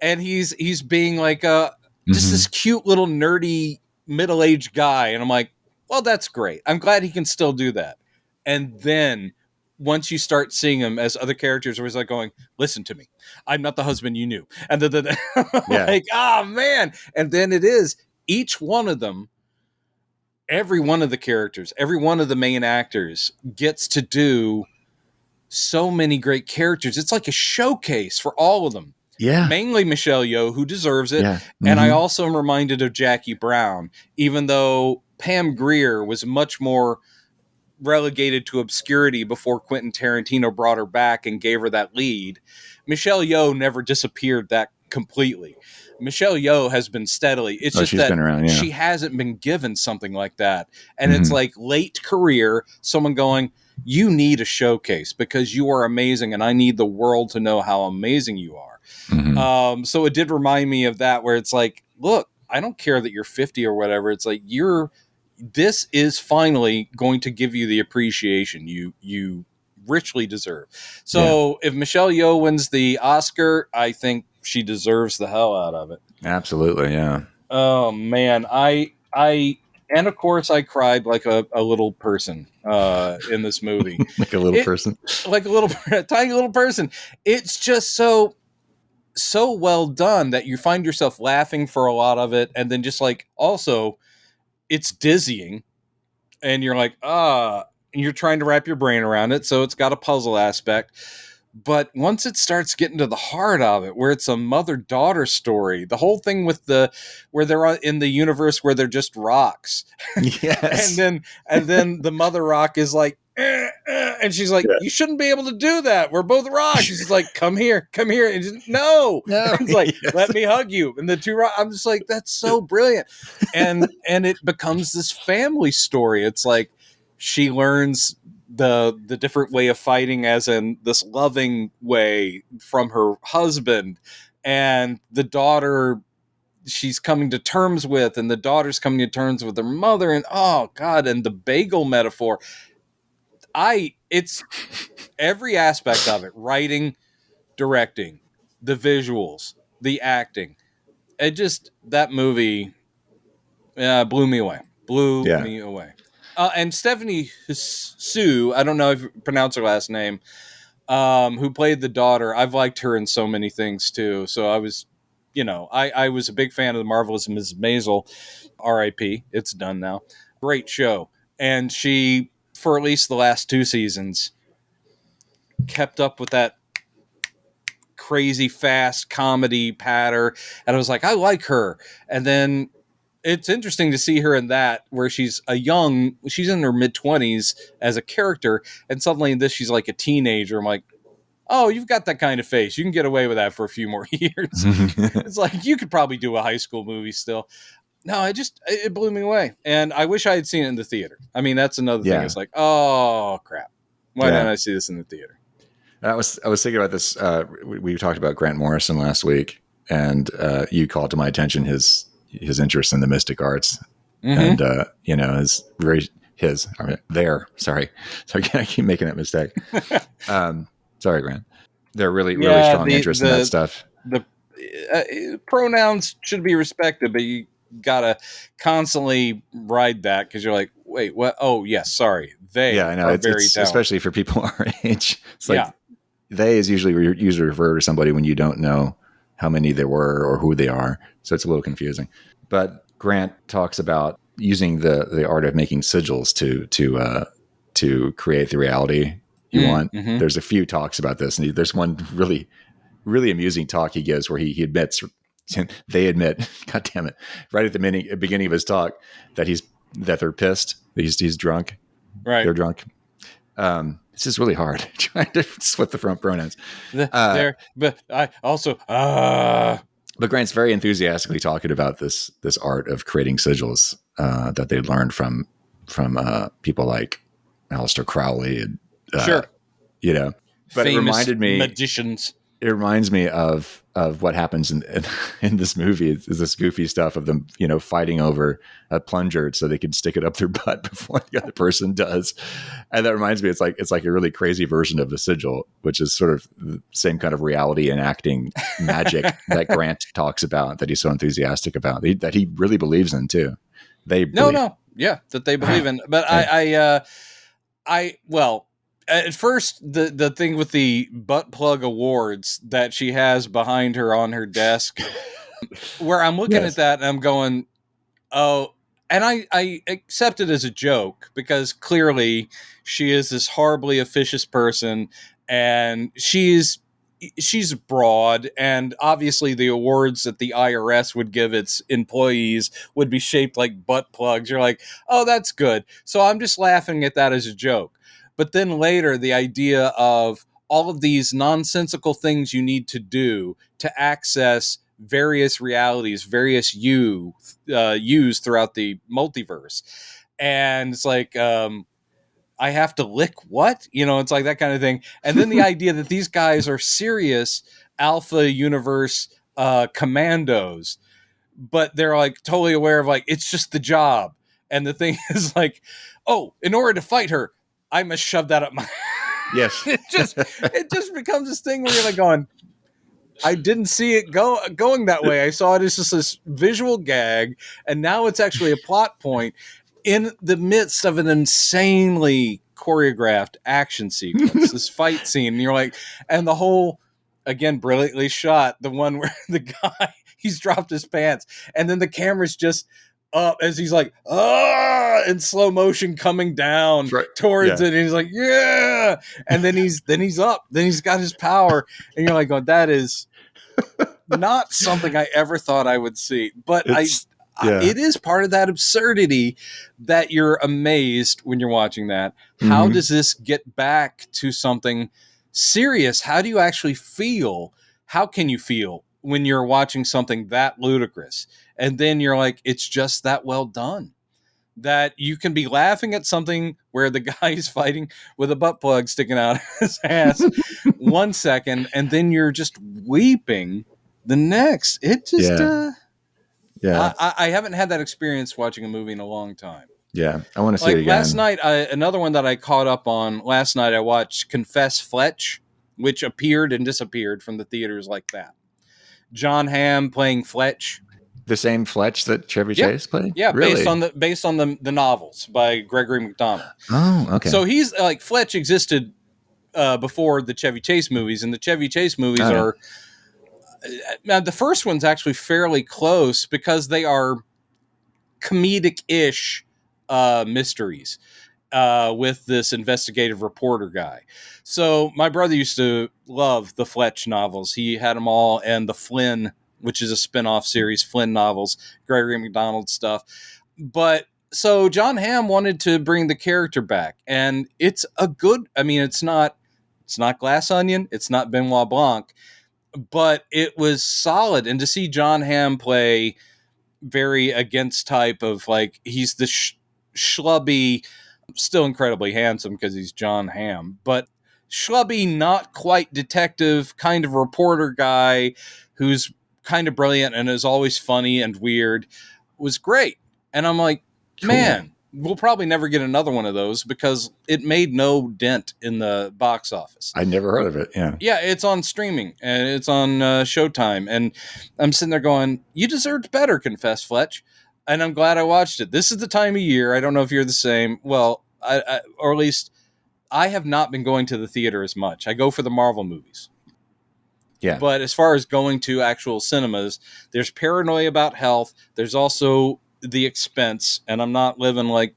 And he's being like just this cute little nerdy middle-aged guy. And I'm like, well, that's great. I'm glad he can still do that. And then once you start seeing him as other characters, where he's like going, listen to me, I'm not the husband you knew. And like, oh man. And then it is each one of them, every one of the characters, every one of the main actors gets to do so many great characters. It's like a showcase for all of them. Yeah. Mainly Michelle Yeoh, who deserves it. Yeah. And I also am reminded of Jackie Brown, even though Pam Grier was much more relegated to obscurity before Quentin Tarantino brought her back and gave her that lead. Michelle Yeoh never disappeared that completely. Michelle Yeoh has been steadily. It's just that been around, she hasn't been given something like that. And it's like late career, someone going, you need a showcase because you are amazing, and I need the world to know how amazing you are. So it did remind me of that, where it's like, look, I don't care that you're 50 or whatever. It's like, this is finally going to give you the appreciation you richly deserve. So if Michelle Yeoh wins the Oscar, I think she deserves the hell out of it. Absolutely. Yeah. Oh man. And of course I cried like a little person, in this movie. Like a little person, like a little tiny little person. It's just so well done that you find yourself laughing for a lot of it. And then just like, also, it's dizzying, and you're like, and you're trying to wrap your brain around it. So it's got a puzzle aspect. But once it starts getting to the heart of it, where it's a mother-daughter story, the whole thing with where they're in the universe where they're just rocks. Yes. and then the mother rock is like, and she's like, you shouldn't be able to do that. We're both rocks. She's like, come here. And just, no. It's like, let me hug you. And the two rocks, I'm just like, that's so brilliant. And it becomes this family story. It's like she learns the different way of fighting, as in this loving way, from her husband, and the daughter she's coming to terms with, and the daughter's coming to terms with her mother, and oh god, and the bagel metaphor. It's every aspect of it, writing, directing, the visuals, the acting. That movie blew me away. Me away. And Stephanie Sue, I don't know if you pronounce her last name, who played the daughter. I've liked her in so many things too. So I was, I was a big fan of The Marvelous Mrs. Maisel. R.I.P. It's done now. Great show. And she, for at least the last 2 seasons, kept up with that crazy fast comedy patter. And I was like, I like her. And then it's interesting to see her in that, where she's in her mid-20s as a character, and suddenly in this she's like a teenager. I'm like, oh, you've got that kind of face. You can get away with that for a few more years. It's like, you could probably do a high school movie still. No, it blew me away. And I wish I had seen it in the theater. I mean, that's another thing. It's like, oh crap. Why didn't I see this in the theater? I was thinking about this. We talked about Grant Morrison last week, and you called to my attention his interest in the mystic arts. and is very sorry, I keep making that mistake. Sorry, Grant. They're really strong interest in that stuff. The pronouns should be respected, but you gotta constantly ride that because you're like, wait, what? Oh, yes, sorry. They I know. are it's very talented. Especially for people our age. It's like they is usually refer to somebody when you don't know how many there were or who they are. So it's a little confusing. But Grant talks about using the art of making sigils to create the reality you want. Mm-hmm. There's a few talks about this, and there's one really, really amusing talk he gives where he admits, they admit, God damn it, right at the beginning of his talk that they're pissed, that he's drunk, right? They're drunk. This is really hard trying to split the front pronouns. But I also. But Grant's very enthusiastically talking about this art of creating sigils that they learned from people like Aleister Crowley and sure, But famous it reminded me magicians. It reminds me of what happens in this movie. Is this goofy stuff of them, fighting over a plunger so they can stick it up their butt before the other person does. And that reminds me, it's like a really crazy version of the sigil, which is sort of the same kind of reality and acting magic that Grant talks about, that he's so enthusiastic about, that he really believes in too. That they believe in. But at first, the thing with the butt plug awards that she has behind her on her desk, where I'm looking at that and I'm going, oh, and I accept it as a joke because clearly she is this horribly officious person and she's broad, and obviously the awards that the IRS would give its employees would be shaped like butt plugs. You're like, oh, that's good. So I'm just laughing at that as a joke. But then later, the idea of all of these nonsensical things you need to do to access various realities, various U's throughout the multiverse. And it's like, I have to lick what? It's like that kind of thing. And then the idea that these guys are serious Alpha Universe commandos, but they're like totally aware of like, it's just the job. And the thing is like, oh, in order to fight her, I must shove that up my. Yes. it just becomes this thing where you're like going, I didn't see it going that way. I saw it as just this visual gag, and now it's actually a plot point in the midst of an insanely choreographed action sequence, this fight scene. And you're like, and the whole, again, brilliantly shot, the one where the guy, he's dropped his pants, and then the camera's just up as he's like, in slow motion coming down towards it. And he's like, yeah. And then he's up. Then he's got his power. And you're like, oh, that is not something I ever thought I would see. But it is part of that absurdity that you're amazed when you're watching that. Mm-hmm. How does this get back to something serious? How do you actually feel? How can you feel when you're watching something that ludicrous? And then you're like, it's just that well done that you can be laughing at something where the guy is fighting with a butt plug sticking out of his ass 1 second, and then you're just weeping the next. It just, I haven't had that experience watching a movie in a long time. Yeah, I want to see it again. Last night, another one that I caught up on last night, I watched Confess Fletch, which appeared and disappeared from the theaters like that. John Hamm playing Fletch. The same Fletch that Chevy Chase played? Yeah, really? based on the novels by Gregory McDonald. Oh, okay. So he's like, Fletch existed before the Chevy Chase movies, and the Chevy Chase movies are now the first one's actually fairly close because they are comedic-ish mysteries with this investigative reporter guy. So my brother used to love the Fletch novels. He had them all, and the Flynn, which is a spin-off series, Flynn novels, Gregory McDonald stuff. But so John Hamm wanted to bring the character back, and it's a good, it's not Glass Onion, it's not Benoit Blanc, but it was solid. And to see John Hamm play very against type of like, he's the schlubby, still incredibly handsome because he's John Hamm, but schlubby, not quite detective kind of reporter guy who's kind of brilliant and is always funny and weird, was great. And I'm like, Cool. Man, we'll probably never get another one of those because it made no dent in the box office. I never heard of it. Yeah. Yeah, it's on streaming and it's on Showtime. And I'm sitting there going, you deserved better, confess, Fletch. And I'm glad I watched it. This is the time of year. I don't know if you're the same. Well, or at least I have not been going to the theater as much. I go for the Marvel movies. Yeah. But as far as going to actual cinemas, there's paranoia about health. There's also the expense, and I'm not living like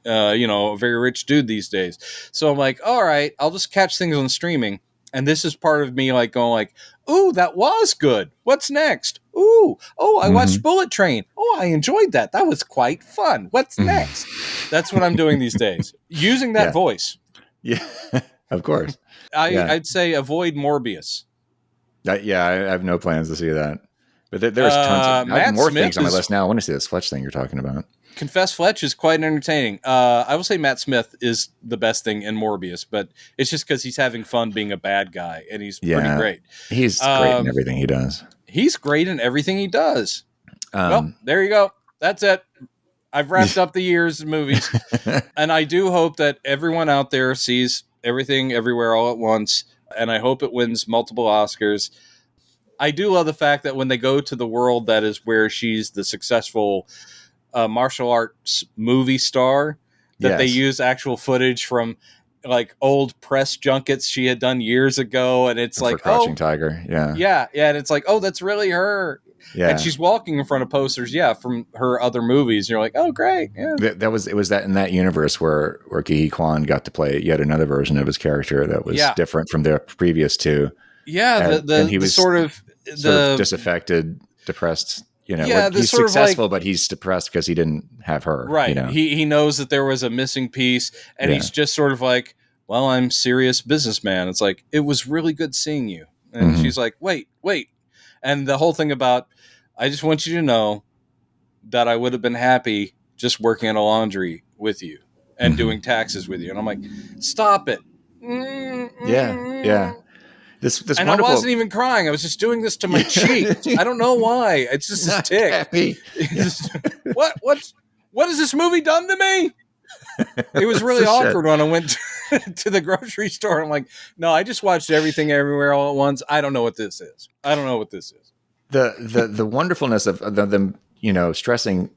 a very rich dude these days. So I'm like, all right, I'll just catch things on streaming. And this is part of me like going like, ooh, that was good. What's next? Ooh, I watched Bullet Train. Oh, I enjoyed that. That was quite fun. What's next? That's what I'm doing these days. Using that voice. Yeah, of course. I'd say avoid Morbius. I have no plans to see that. But there's tons of I have more things on my list now. I want to see this Fletch thing you're talking about. Confess Fletch is quite entertaining. I will say Matt Smith is the best thing in Morbius, but it's just because he's having fun being a bad guy, and he's pretty great. He's great in everything he does. He's great in everything he does. Well, there you go. That's it. I've wrapped up the year's movies, and I do hope that everyone out there sees Everything Everywhere All at Once, and I hope it wins multiple Oscars. I do love the fact that when they go to the world that is where she's the successful martial arts movie star, that they use actual footage from like old press junkets she had done years ago, and it's like Crouching Tiger, yeah, and it's like, oh, that's really her. Yeah, and she's walking in front of posters, from her other movies. And you're like, oh, great. Yeah, it was that in that universe where Ke Huy Quan got to play yet another version of his character that was different from the previous two. Yeah, and he was sort of disaffected, depressed. He's successful, but he's depressed because he didn't have her. Right. He knows that there was a missing piece, and he's just sort of like, well, I'm serious businessman. It's like, it was really good seeing you. And she's like, wait. And the whole thing about, I just want you to know that I would have been happy just working in a laundry with you and doing taxes with you. And I'm like, stop it. Yeah. This and wonderful... I wasn't even crying. I was just doing this to my cheek. I don't know why. It's just a tick. What has this movie done to me? It was really awkward when I went to the grocery store. I'm like, no, I just watched Everything Everywhere All at Once. I don't know what this is. The wonderfulness of them, stressing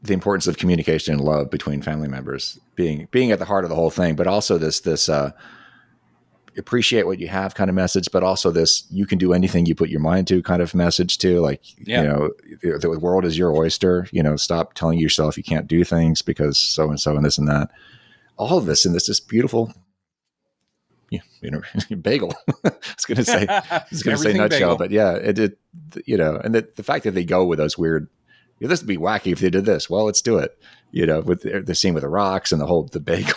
the importance of communication and love between family members being at the heart of the whole thing, but also this appreciate what you have kind of message, but also this, you can do anything you put your mind to kind of message too. Like, the world is your oyster, stop telling yourself you can't do things because so-and-so and this and that, all of this. And this is beautiful, bagel. I was going to say nutshell, bagel. But and the fact that they go with those weird, this would be wacky if they did this. Well, let's do it. With the scene with the rocks and the bagel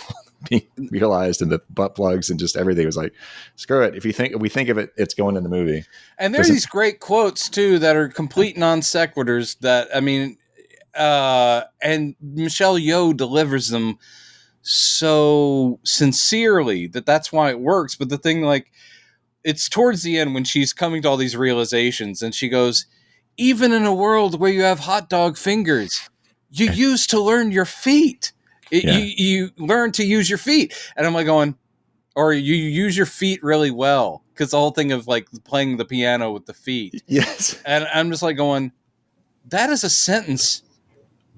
being realized and the butt plugs and just everything was like, screw it. If we think of it, it's going in the movie. And there's these great quotes too that are complete non sequiturs that, and Michelle Yeoh delivers them so sincerely that's why it works. But the thing, like, it's towards the end when she's coming to all these realizations and she goes, even in a world where you have hot dog fingers, you used to learn your feet. You learn to use your feet. And I'm like going, or you use your feet really well. Because the whole thing of like playing the piano with the feet. Yes. And I'm just like going, that is a sentence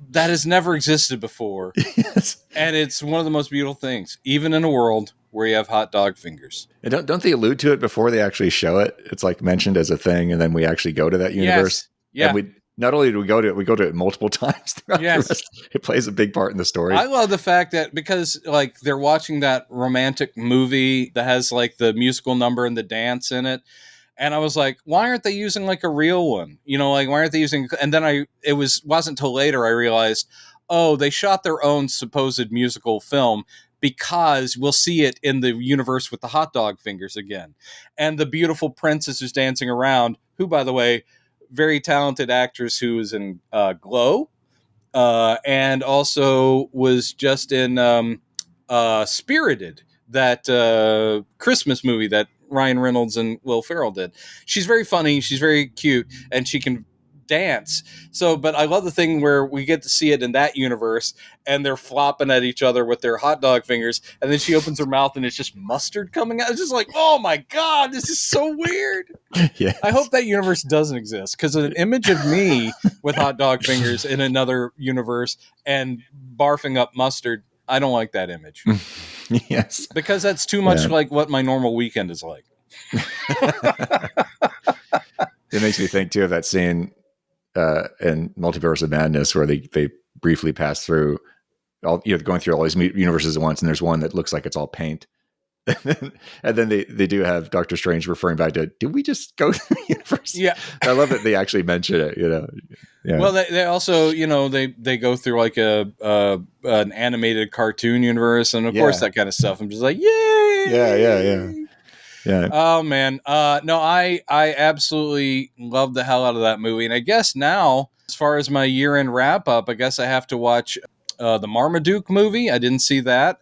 that has never existed before. Yes. And it's one of the most beautiful things, even in a world where you have hot dog fingers. And don't they allude to it before they actually show it? It's like mentioned as a thing, and then we actually go to that universe. Yes. Yeah. And we not only do we go to it multiple times throughout the rest. It plays a big part in the story. I love the fact that because like they're watching that romantic movie that has like the musical number and the dance in it. And I was like, why aren't they using like a real one? Like why aren't they using, and then it wasn't till later I realized, oh, they shot their own supposed musical film because we'll see it in the universe with the hot dog fingers again. And the beautiful princess who's dancing around, who, by the way, very talented actress who was in Glow, and also was just in Spirited, that Christmas movie that Ryan Reynolds and Will Ferrell did. She's very funny. She's very cute, and she can dance. So, but I love the thing where we get to see it in that universe, and they're flopping at each other with their hot dog fingers, and then she opens her mouth and it's just mustard coming out. It's just like, oh my God, this is so weird. Yes. I hope that universe doesn't exist, because an image of me with hot dog fingers in another universe and barfing up mustard, I don't like that image. Yes. Because that's too much like what my normal weekend is like. It makes me think too of that scene in Multiverse of Madness where they briefly pass through all, going through all these universes at once, and there's one that looks like it's all paint. And then they do have Doctor Strange referring back to, did we just go through the universe? Yeah. I love that they actually mention it, Yeah. Well, they also, they go through like an animated cartoon universe, and of course that kind of stuff. I'm just like, yay! Yeah. Oh man, no, I absolutely love the hell out of that movie, and I guess now, as far as my year-end wrap-up, I guess I have to watch the Marmaduke movie. I didn't see that.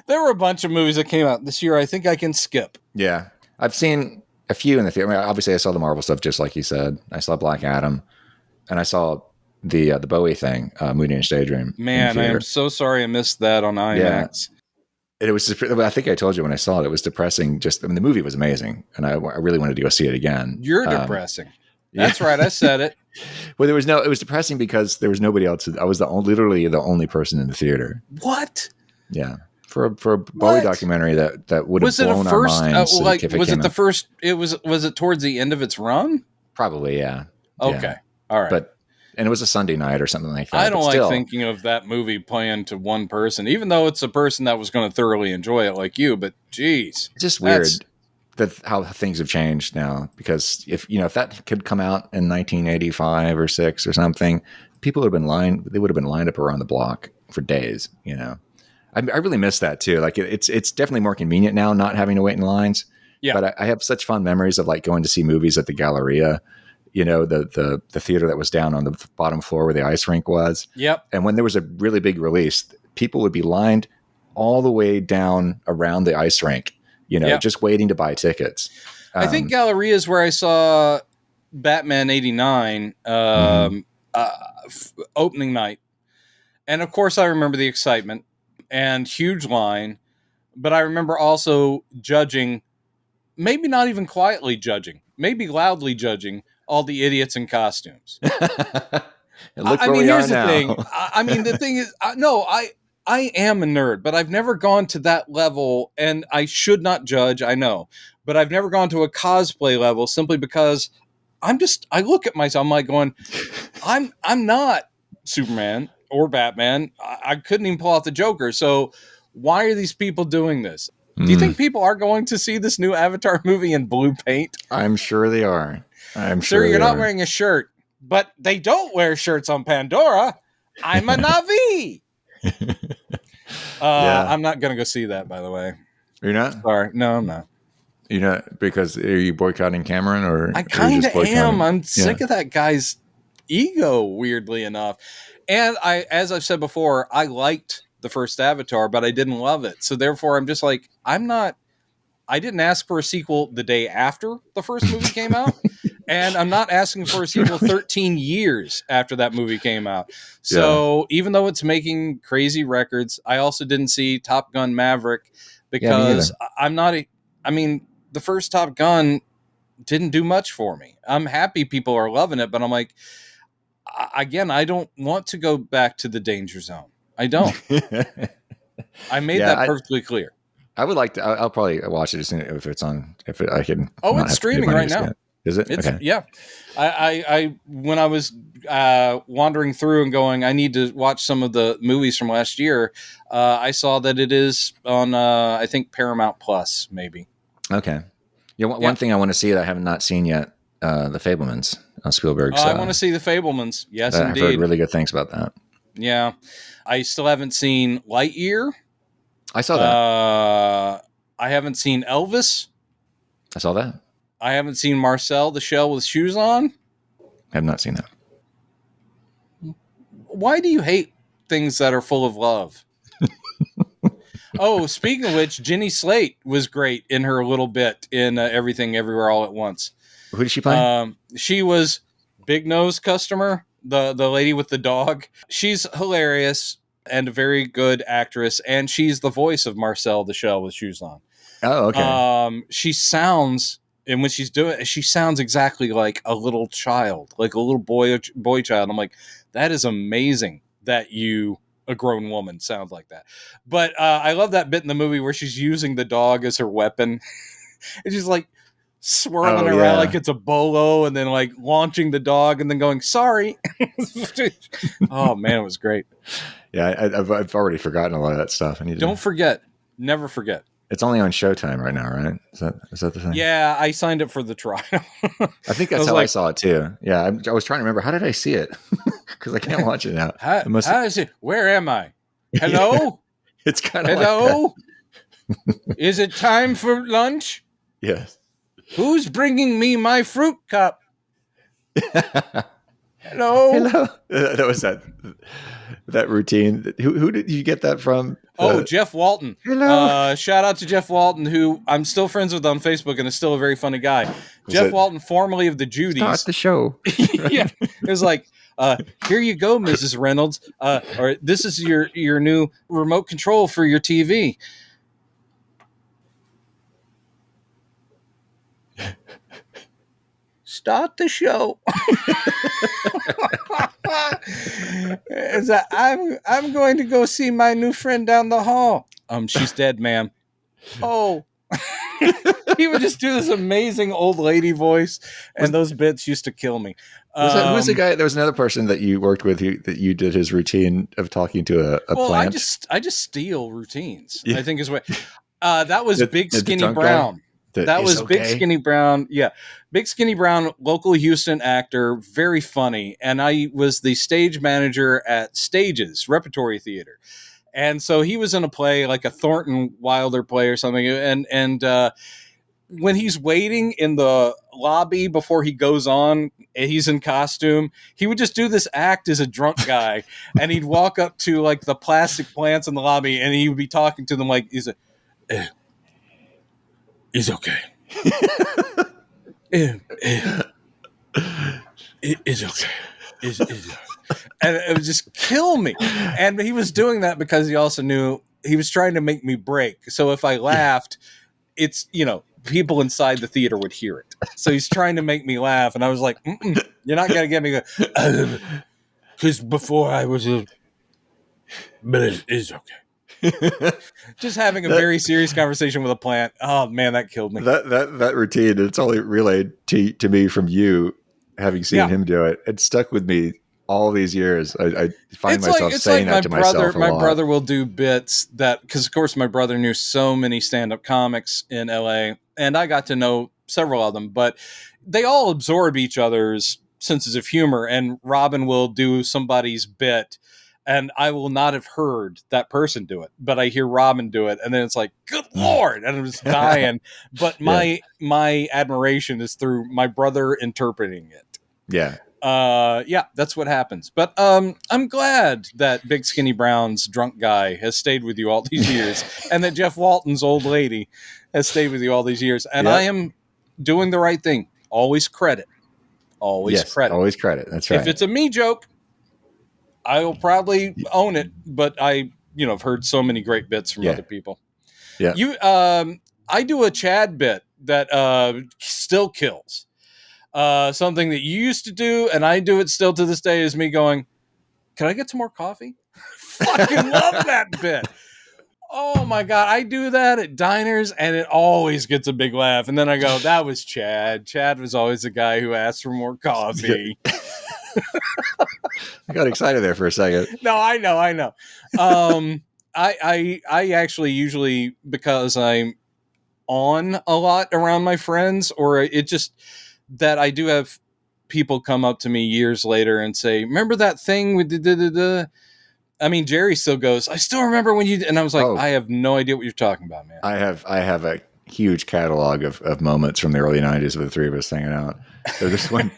There were a bunch of movies that came out this year I think I can skip. Yeah, I've seen a few in the theater. I mean, obviously, I saw the Marvel stuff, just like you said. I saw Black Adam, and I saw the Bowie thing, Moody and Daydream. Man, I am so sorry I missed that on IMAX. Yeah. It was. I think I told you when I saw it, it was depressing. The movie was amazing, and I really wanted to go see it again. You're depressing. That's right. I said it. Well, it was depressing because there was nobody else. I was literally the only person in the theater. What? Yeah. For a Bowie documentary that would have blown our minds. Was it the first? Was it towards the end of its run? Probably, yeah. Okay, yeah. All right. And it was a Sunday night or something like that. I don't like thinking of that movie playing to one person, even though it's a person that was going to thoroughly enjoy it like you. But geez, it's just weird how things have changed now. Because if that could come out in 1985 or 6 or something, people would have been lined up around the block for days. I really miss that too. Like it's definitely more convenient now, not having to wait in lines. Yeah. But I have such fond memories of like going to see movies at the Galleria, the theater that was down on the bottom floor where the ice rink was. Yep. And when there was a really big release, people would be lined all the way down around the ice rink, just waiting to buy tickets. I think Galleria is where I saw Batman 89 opening night. And of course I remember the excitement and huge line, but I remember also judging, maybe not even quietly judging, maybe loudly judging all the idiots in costumes. I mean, here's the thing. I mean, the thing is, I am a nerd, but I've never gone to that level, and I should not judge, I know, but I've never gone to a cosplay level simply because I look at myself, I'm like going, I'm not Superman or Batman. I couldn't even pull out the Joker. So why are these people doing this? Do you think people are going to see this new Avatar movie in blue paint? I'm sure they are. Sir, you're not wearing a shirt, but they don't wear shirts on Pandora. I'm a Na'vi. I'm not going to go see that, by the way. You're not? Sorry. No, I'm not. You're not, because are you boycotting Cameron or? I kind of am. I'm sick of that guy's ego, weirdly enough. And as I've said before, I liked the first Avatar, but I didn't love it. So therefore, I'm just like, I didn't ask for a sequel the day after the first movie came out. And I'm not asking for a sequel 13 years after that movie came out. So even though it's making crazy records, I also didn't see Top Gun Maverick because the first Top Gun didn't do much for me. I'm happy people are loving it, but I'm like, again, I don't want to go back to the danger zone. I don't. I made that perfectly clear. I would like to. I'll probably watch it as soon if it's on. I can. Oh, it's streaming right now. Is it? Okay. Yeah. I when I was wandering through and going, I need to watch some of the movies from last year. I saw that it is on. I think Paramount Plus, maybe. Okay. Yeah. One thing I want to see that I have not seen yet. The Fabelmans on Spielberg's. I want to see the Fabelmans. Yes, indeed. I've heard really good things about that. Yeah. I still haven't seen Lightyear. I saw that. I haven't seen Elvis. I saw that. I haven't seen Marcel the Shell with Shoes On. I have not seen that. Why do you hate things that are full of love? Oh, speaking of which, Jenny Slate was great in her little bit in Everything Everywhere All at Once. Who did she play? She was Big Nose Customer, the lady with the dog. She's hilarious and a very good actress, and she's the voice of Marcel the Shell with shoes on. Oh, okay. She sounds, and when she's doing it, she sounds exactly like a little child, like a little boy child. I'm like, that is amazing that a grown woman sounds like that. But I love that bit in the movie where she's using the dog as her weapon. And she's like swirling around like it's a bolo, and then like launching the dog and then going, sorry. Oh man, it was great. Yeah, I've already forgotten a lot of that stuff. Don't forget. Never forget. It's only on Showtime right now, right? Is that the thing? Yeah, I signed up for the trial. I think that's how I saw it too. Yeah, I was trying to remember, how did I see it? Because I can't watch it now. How is it? Where am I? Hello? Yeah, it's kind of hello. Like is it time for lunch? Yes. Who's bringing me my fruit cup? Hello. That was that routine. Who did you get that from? Jeff Walton. Hello. Shout out to Jeff Walton, who I'm still friends with on Facebook and is still a very funny guy. Jeff Walton, formerly of the Judies. Start the show. Yeah. It was like, here you go, Mrs. Reynolds. Or this is your new remote control for your TV. Start the show. I'm going to go see my new friend down the hall. She's dead, ma'am. Oh. He would just do this amazing old lady voice, and those bits used to kill me. Who was the guy? There was another person that you worked with that you did his routine of talking to a plant. I just steal routines. Yeah. I think is what that was. Big Skinny Brown. That was okay. Big Skinny Brown. Yeah. Big Skinny Brown, local Houston actor, very funny. And I was the stage manager at Stages Repertory Theater. And so he was in a play, like a Thornton Wilder play or something. And when he's waiting in the lobby before he goes on, he's in costume, he would just do this act as a drunk guy. And he'd walk up to like the plastic plants in the lobby, and he would be talking to them like, it's okay. It's okay. It's okay. And it would just kill me. And he was doing that because he also knew he was trying to make me break. So if I laughed, it's, people inside the theater would hear it. So he's trying to make me laugh. And I was like, you're not going to get me. Because before I was but it's okay. Just having a very serious conversation with a plant. Oh man, that killed me. That routine, it's only relayed to me from you, having seen him do it. It stuck with me all these years. I find myself saying that to myself a lot. My brother will do bits that, because of course my brother knew so many stand-up comics in LA, and I got to know several of them, but they all absorb each other's senses of humor. And Robin will do somebody's bit, and I will not have heard that person do it, but I hear Robin do it, and then it's like, good Lord, and I'm just dying. But my admiration is through my brother interpreting it. Yeah. That's what happens. But I'm glad that Big Skinny Brown's drunk guy has stayed with you all these years, and that Jeff Walton's old lady has stayed with you all these years. And I am doing the right thing. Always credit. Always credit. That's right. If it's a me joke, I will probably own it, but I, have heard so many great bits from other people. Yeah. I do a Chad bit that still kills. Something that you used to do, and I do it still to this day, is me going, can I get some more coffee? Fucking love that bit. Oh my God. I do that at diners, and it always gets a big laugh. And then I go, that was Chad. Chad was always the guy who asked for more coffee. I got excited there for a second. No, I know. I actually usually, because I'm on a lot around my friends, or it just that I do have people come up to me years later and say, remember that thing with the I mean, Jerry still goes, I still remember when you, and I was like, I have no idea what you're talking about, man. I have a huge catalog of moments from the early 90s with the three of us hanging out. So this one,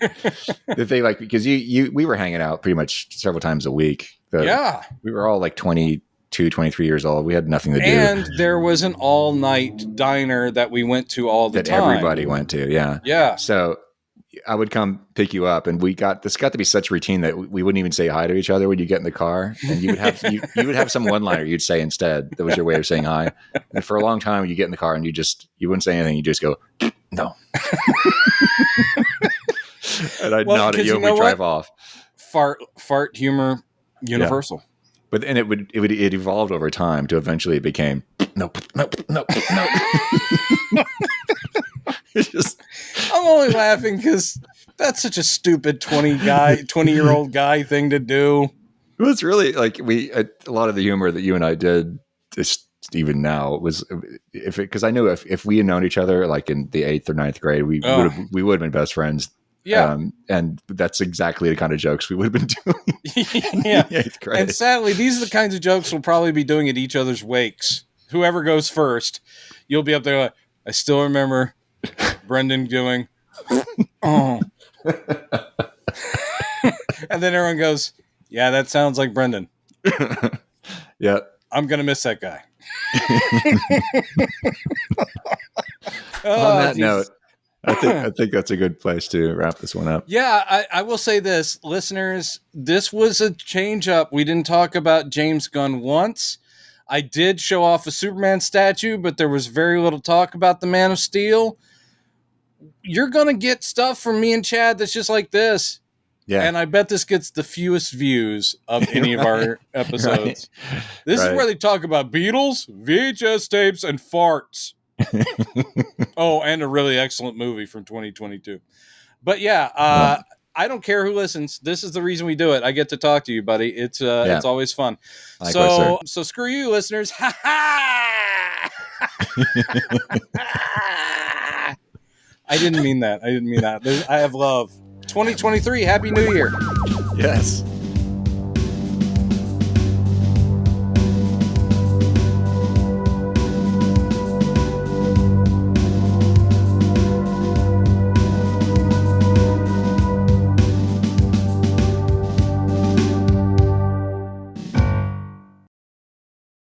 the thing, like, because we were hanging out pretty much several times a week. We were all like 22, 23 years old. We had nothing to do. And there was an all-night diner that we went to all the time. That everybody went to, yeah. Yeah. So I would come pick you up, and this got to be such a routine that we wouldn't even say hi to each other when you get in the car, and you would have you would have some one-liner you'd say instead. That was your way of saying hi. And for a long time, you get in the car and you wouldn't say anything. You just go, no. And I'd nod at you and we'd drive off. Fart humor, universal. Yeah. But then it evolved over time to eventually it became nope. It's just, I'm only laughing because that's such a stupid 20-year-old guy thing to do. Well, it's really like a lot of the humor that you and I did, just even now, was because I knew if we had known each other like in the 8th or 9th grade, we would have been best friends. Yeah. And that's exactly the kind of jokes we would have been doing. Yeah. In 8th grade. And sadly, these are the kinds of jokes we'll probably be doing at each other's wakes. Whoever goes first, you'll be up there like, I still remember Brendan doing, oh. And then everyone goes, yeah, that sounds like Brendan. Yeah. I'm going to miss that guy. On that note, I think that's a good place to wrap this one up. Yeah, I will say this, listeners, this was a change up. We didn't talk about James Gunn once. I did show off a Superman statue, but there was very little talk about the Man of Steel. You're going to get stuff from me and Chad that's just like this. Yeah. And I bet this gets the fewest views of any of our episodes. Right. This is where they talk about Beatles, VHS tapes, and farts. Oh, and a really excellent movie from 2022. But yeah, I don't care who listens. This is the reason we do it. I get to talk to you, buddy. It's always fun. Likewise, so screw you, listeners. Ha ha! I didn't mean that. I have love. 2023, Happy New Year. Yes.